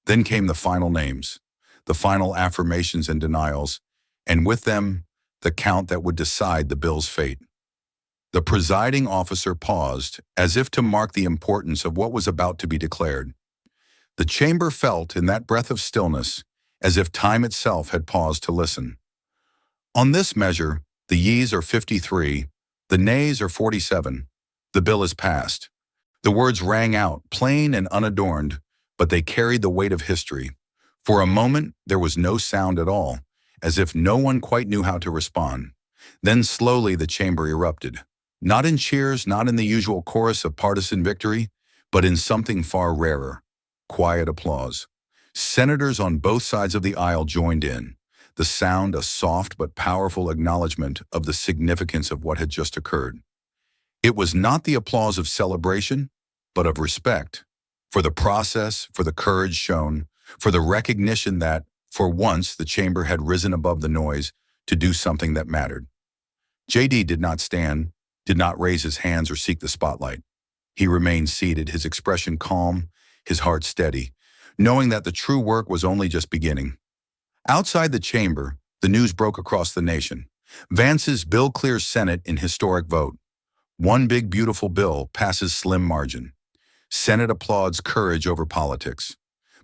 Then came the final names, the final affirmations and denials, and with them, the count that would decide the bill's fate. The presiding officer paused, as if to mark the importance of what was about to be declared. The chamber felt, in that breath of stillness, as if time itself had paused to listen. On this measure, the yeas are 53, the nays are 47. The bill is passed. The words rang out, plain and unadorned, but they carried the weight of history. For a moment, there was no sound at all, as if no one quite knew how to respond. Then slowly the chamber erupted. Not in cheers, not in the usual chorus of partisan victory, but in something far rarer, quiet applause. Senators on both sides of the aisle joined in, the sound a soft but powerful acknowledgement of the significance of what had just occurred. It was not the applause of celebration, but of respect, for the process, for the courage shown, for the recognition that, for once, the chamber had risen above the noise to do something that mattered. JD did not stand, did not raise his hands or seek the spotlight. He remained seated, his expression calm, his heart steady, knowing that the true work was only just beginning. Outside the chamber, the news broke across the nation. Vance's bill clears Senate in historic vote. One big beautiful bill passes slim margin. Senate applauds courage over politics.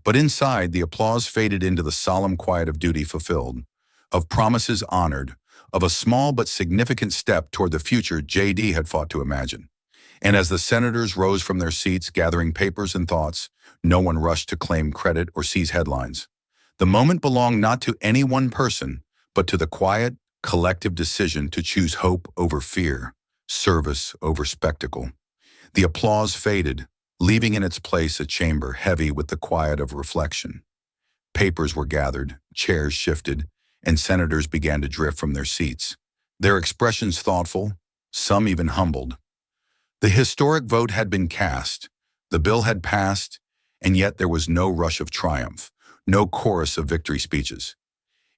But inside, the applause faded into the solemn quiet of duty fulfilled, of promises honored, of a small but significant step toward the future JD had fought to imagine. And as the senators rose from their seats gathering papers and thoughts, no one rushed to claim credit or seize headlines. The moment belonged not to any one person, but to the quiet, collective decision to choose hope over fear, service over spectacle. The applause faded, leaving in its place a chamber heavy with the quiet of reflection. Papers were gathered, chairs shifted, and senators began to drift from their seats, their expressions thoughtful, some even humbled. The historic vote had been cast, the bill had passed, and yet there was no rush of triumph, no chorus of victory speeches.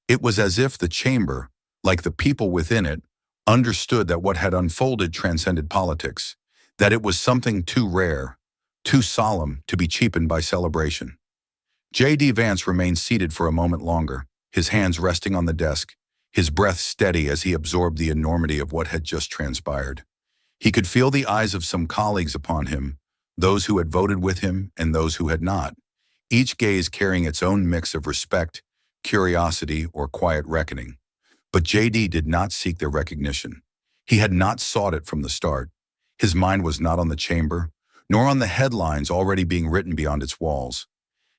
It was as if the chamber, like the people within it, understood that what had unfolded transcended politics, that it was something too rare, too solemn to be cheapened by celebration. J.D. Vance remained seated for a moment longer, his hands resting on the desk, his breath steady as he absorbed the enormity of what had just transpired. He could feel the eyes of some colleagues upon him, those who had voted with him and those who had not, each gaze carrying its own mix of respect, curiosity, or quiet reckoning. But J.D. did not seek their recognition. He had not sought it from the start. His mind was not on the chamber, nor on the headlines already being written beyond its walls.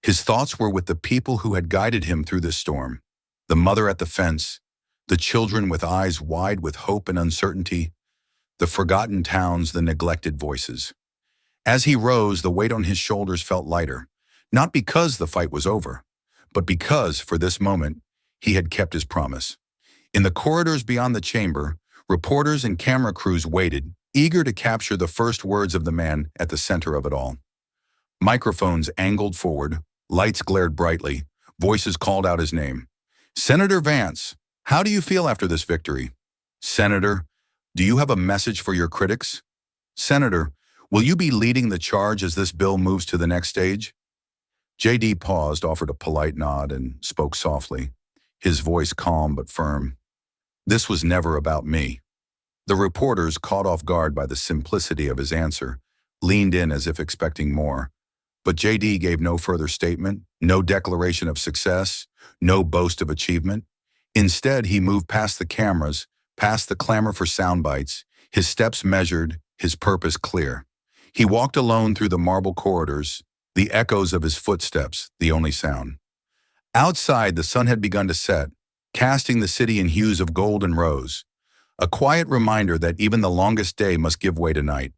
His thoughts were with the people who had guided him through this storm, the mother at the fence, the children with eyes wide with hope and uncertainty, the forgotten towns, the neglected voices. As he rose, the weight on his shoulders felt lighter, not because the fight was over, but because, for this moment, he had kept his promise. In the corridors beyond the chamber, reporters and camera crews waited, eager to capture the first words of the man at the center of it all. Microphones angled forward, lights glared brightly, voices called out his name. Senator Vance, how do you feel after this victory? Senator, do you have a message for your critics? Senator, will you be leading the charge as this bill moves to the next stage? J.D. paused, offered a polite nod, and spoke softly, his voice calm but firm. This was never about me. The reporters, caught off guard by the simplicity of his answer, leaned in as if expecting more. But J.D. gave no further statement, no declaration of success, no boast of achievement. Instead, he moved past the cameras, past the clamor for sound bites, his steps measured, his purpose clear. He walked alone through the marble corridors, the echoes of his footsteps the only sound. Outside, the sun had begun to set, casting the city in hues of gold and rose, a quiet reminder that even the longest day must give way to night.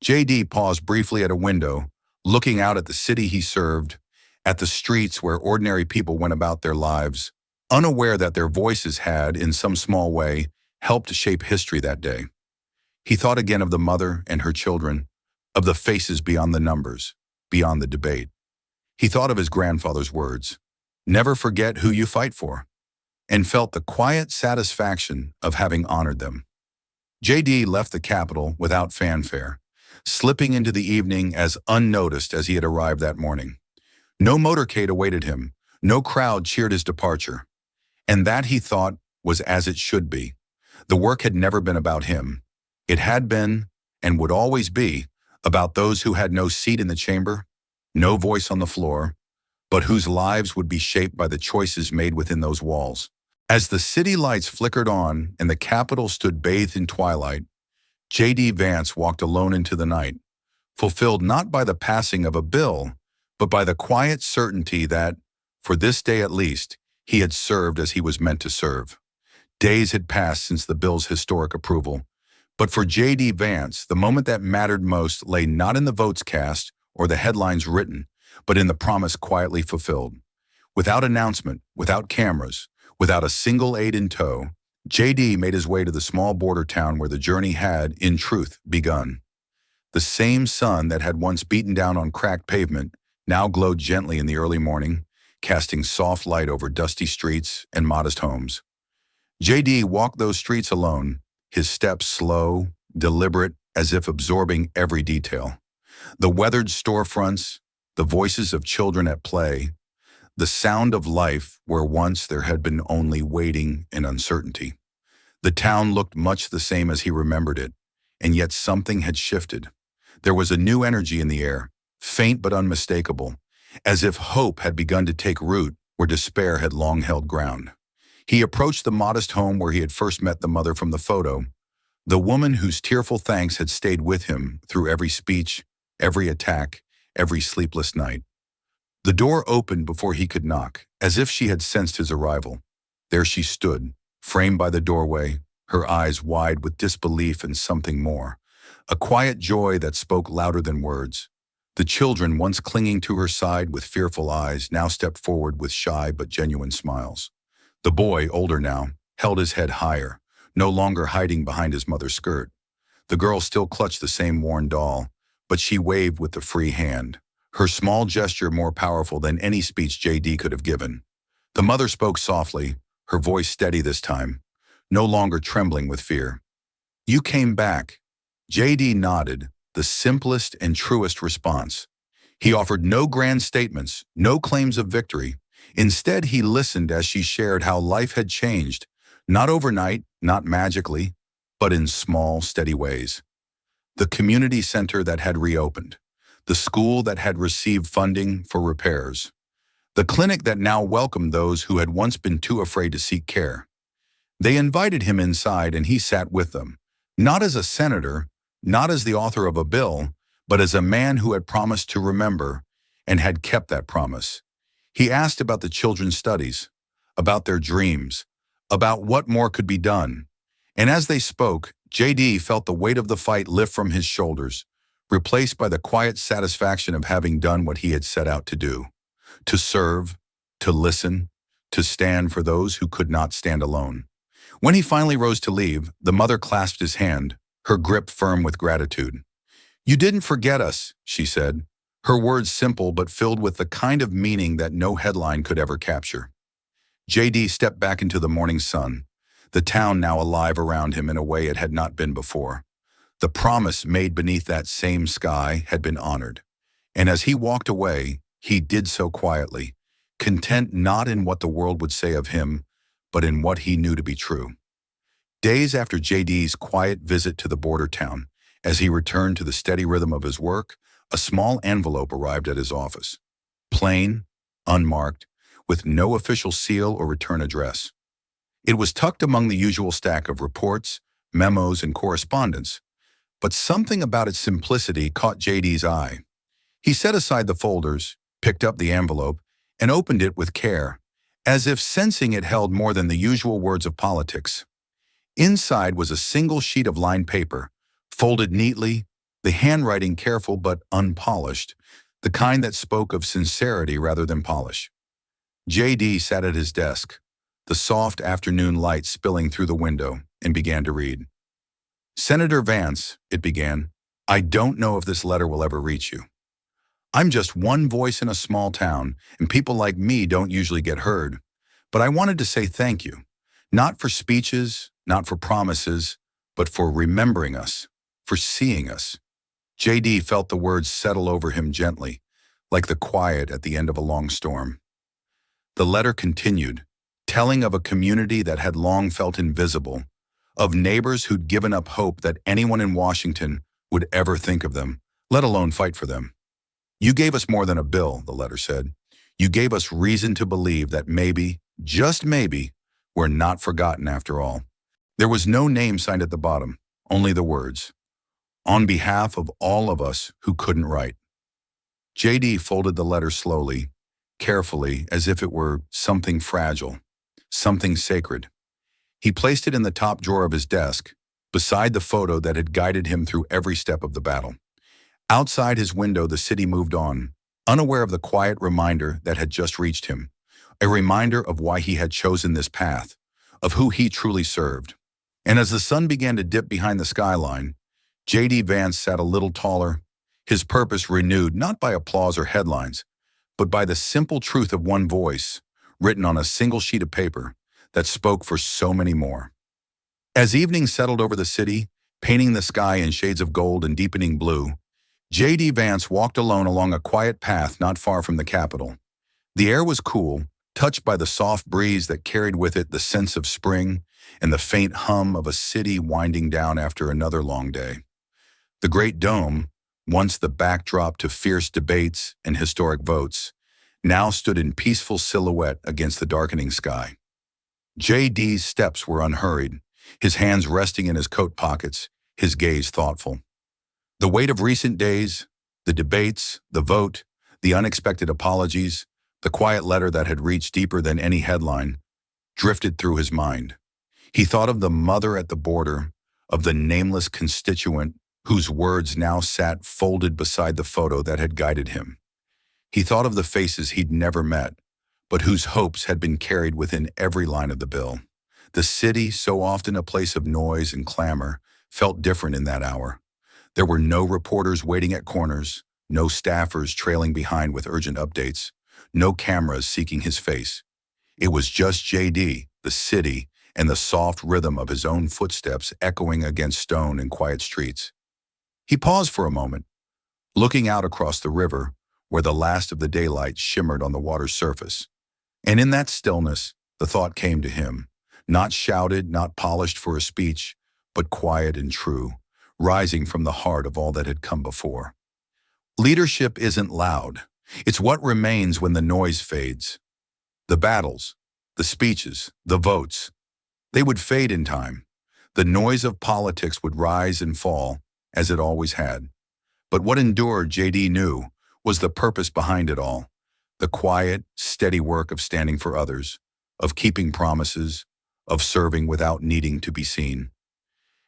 JD paused briefly at a window, looking out at the city he served, at the streets where ordinary people went about their lives, unaware that their voices had, in some small way, helped shape history that day. He thought again of the mother and her children, of the faces beyond the numbers, beyond the debate. He thought of his grandfather's words, "Never forget who you fight for," and felt the quiet satisfaction of having honored them. JD left the capital without fanfare, slipping into the evening as unnoticed as he had arrived that morning. No motorcade awaited him, no crowd cheered his departure. And that, he thought, was as it should be. The work had never been about him. It had been, and would always be, about those who had no seat in the chamber, no voice on the floor, but whose lives would be shaped by the choices made within those walls. As the city lights flickered on and the capital stood bathed in twilight, J.D. Vance walked alone into the night, fulfilled not by the passing of a bill, but by the quiet certainty that, for this day at least, he had served as he was meant to serve. Days had passed since the bill's historic approval, but for J.D. Vance, the moment that mattered most lay not in the votes cast or the headlines written, but in the promise quietly fulfilled. Without announcement, without cameras, without a single aide in tow, J.D. made his way to the small border town where the journey had, in truth, begun. The same sun that had once beaten down on cracked pavement now glowed gently in the early morning, casting soft light over dusty streets and modest homes. J.D. walked those streets alone, his steps slow, deliberate, as if absorbing every detail. The weathered storefronts, the voices of children at play, the sound of life where once there had been only waiting and uncertainty. The town looked much the same as he remembered it, and yet something had shifted. There was a new energy in the air, faint but unmistakable, as if hope had begun to take root where despair had long held ground. He approached the modest home where he had first met the mother from the photo, the woman whose tearful thanks had stayed with him through every speech, every attack, every sleepless night. The door opened before he could knock, as if she had sensed his arrival. There she stood, framed by the doorway, her eyes wide with disbelief and something more, a quiet joy that spoke louder than words. The children, once clinging to her side with fearful eyes, now stepped forward with shy but genuine smiles. The boy, older now, held his head higher, no longer hiding behind his mother's skirt. The girl still clutched the same worn doll, but she waved with the free hand, her small gesture more powerful than any speech J.D. could have given. The mother spoke softly, her voice steady this time, no longer trembling with fear. "You came back." J.D. nodded, the simplest and truest response. He offered no grand statements, no claims of victory. Instead, he listened as she shared how life had changed, not overnight, not magically, but in small, steady ways. The community center that had reopened, the school that had received funding for repairs, the clinic that now welcomed those who had once been too afraid to seek care. They invited him inside and he sat with them, not as a senator, not as the author of a bill, but as a man who had promised to remember and had kept that promise. He asked about the children's studies, about their dreams, about what more could be done. And as they spoke, J.D. felt the weight of the fight lift from his shoulders, replaced by the quiet satisfaction of having done what he had set out to do, to serve, to listen, to stand for those who could not stand alone. When he finally rose to leave, the mother clasped his hand, her grip firm with gratitude. "You didn't forget us," she said, her words simple but filled with the kind of meaning that no headline could ever capture. J.D. stepped back into the morning sun, the town now alive around him in a way it had not been before. The promise made beneath that same sky had been honored, and as he walked away, he did so quietly, content not in what the world would say of him, but in what he knew to be true. Days after J.D.'s quiet visit to the border town, as he returned to the steady rhythm of his work, a small envelope arrived at his office. Plain, unmarked, with no official seal or return address. It was tucked among the usual stack of reports, memos, and correspondence, but something about its simplicity caught JD's eye. He set aside the folders, picked up the envelope, and opened it with care, as if sensing it held more than the usual words of politics. Inside was a single sheet of lined paper, folded neatly, the handwriting careful but unpolished, the kind that spoke of sincerity rather than polish. JD sat at his desk, the soft afternoon light spilling through the window, and began to read. "Senator Vance," it began, "I don't know if this letter will ever reach you. I'm just one voice in a small town, and people like me don't usually get heard. But I wanted to say thank you, not for speeches, not for promises, but for remembering us, for seeing us." JD felt the words settle over him gently, like the quiet at the end of a long storm. The letter continued, telling of a community that had long felt invisible, of neighbors who'd given up hope that anyone in Washington would ever think of them, let alone fight for them. "You gave us more than a bill," the letter said. "You gave us reason to believe that maybe, just maybe, we're not forgotten after all." There was no name signed at the bottom, only the words, "On behalf of all of us who couldn't write." JD folded the letter slowly, carefully, as if it were something fragile, something sacred. He placed it in the top drawer of his desk, beside the photo that had guided him through every step of the battle. Outside his window, the city moved on, unaware of the quiet reminder that had just reached him, a reminder of why he had chosen this path, of who he truly served. And as the sun began to dip behind the skyline, JD Vance sat a little taller, his purpose renewed not by applause or headlines, but by the simple truth of one voice, written on a single sheet of paper, that spoke for so many more. As evening settled over the city, painting the sky in shades of gold and deepening blue, JD Vance walked alone along a quiet path not far from the Capitol. The air was cool, touched by the soft breeze that carried with it the sense of spring and the faint hum of a city winding down after another long day. The Great Dome, once the backdrop to fierce debates and historic votes, now stood in peaceful silhouette against the darkening sky. JD's steps were unhurried, his hands resting in his coat pockets, his gaze thoughtful. The weight of recent days, the debates, the vote, the unexpected apologies, the quiet letter that had reached deeper than any headline, drifted through his mind. He thought of the mother at the border, of the nameless constituent whose words now sat folded beside the photo that had guided him. He thought of the faces he'd never met, but whose hopes had been carried within every line of the bill. The city, so often a place of noise and clamor, felt different in that hour. There were no reporters waiting at corners, no staffers trailing behind with urgent updates, no cameras seeking his face. It was just JD, the city, and the soft rhythm of his own footsteps echoing against stone and quiet streets. He paused for a moment, looking out across the river where the last of the daylight shimmered on the water's surface. And in that stillness, the thought came to him, not shouted, not polished for a speech, but quiet and true, rising from the heart of all that had come before. Leadership isn't loud. It's what remains when the noise fades. The battles, the speeches, the votes, they would fade in time. The noise of politics would rise and fall, as it always had. But what endured, JD knew, was the purpose behind it all. The quiet, steady work of standing for others, of keeping promises, of serving without needing to be seen.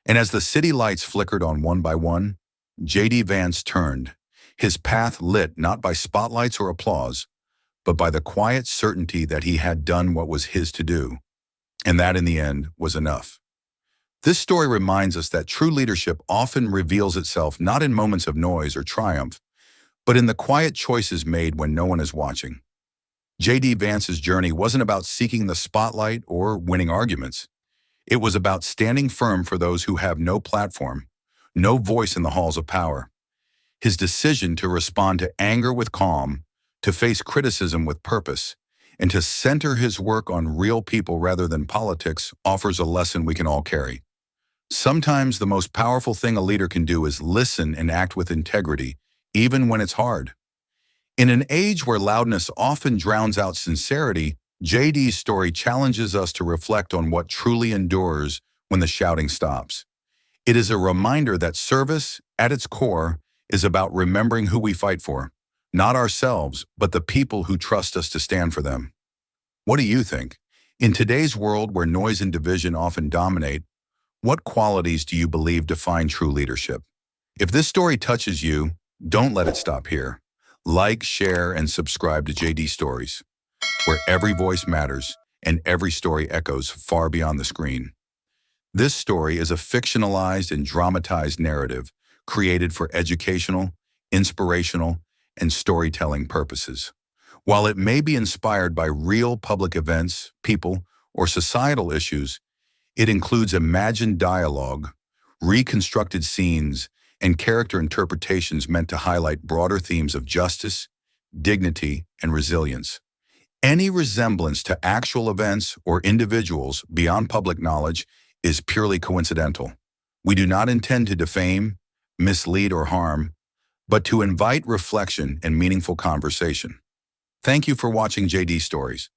And as the city lights flickered on one by one, JD Vance turned, his path lit not by spotlights or applause, but by the quiet certainty that he had done what was his to do, and that in the end was enough. This story reminds us that true leadership often reveals itself not in moments of noise or triumph, but in the quiet choices made when no one is watching. JD Vance's journey wasn't about seeking the spotlight or winning arguments. It was about standing firm for those who have no platform, no voice in the halls of power. His decision to respond to anger with calm, to face criticism with purpose, and to center his work on real people rather than politics offers a lesson we can all carry. Sometimes the most powerful thing a leader can do is listen and act with integrity, even when it's hard. In an age where loudness often drowns out sincerity, JD's story challenges us to reflect on what truly endures when the shouting stops. It is a reminder that service, at its core, is about remembering who we fight for, not ourselves, but the people who trust us to stand for them. What do you think? In today's world where noise and division often dominate, what qualities do you believe define true leadership? If this story touches you, don't let it stop here. Like, share, and subscribe to JD Stories, where every voice matters and every story echoes far beyond the screen. This story is a fictionalized and dramatized narrative created for educational, inspirational, and storytelling purposes. While it may be inspired by real public events, people, or societal issues, it includes imagined dialogue, reconstructed scenes, and character interpretations meant to highlight broader themes of justice, dignity, and resilience. Any resemblance to actual events or individuals beyond public knowledge is purely coincidental. We do not intend to defame, mislead, or harm, but to invite reflection and meaningful conversation. Thank you for watching JD Stories.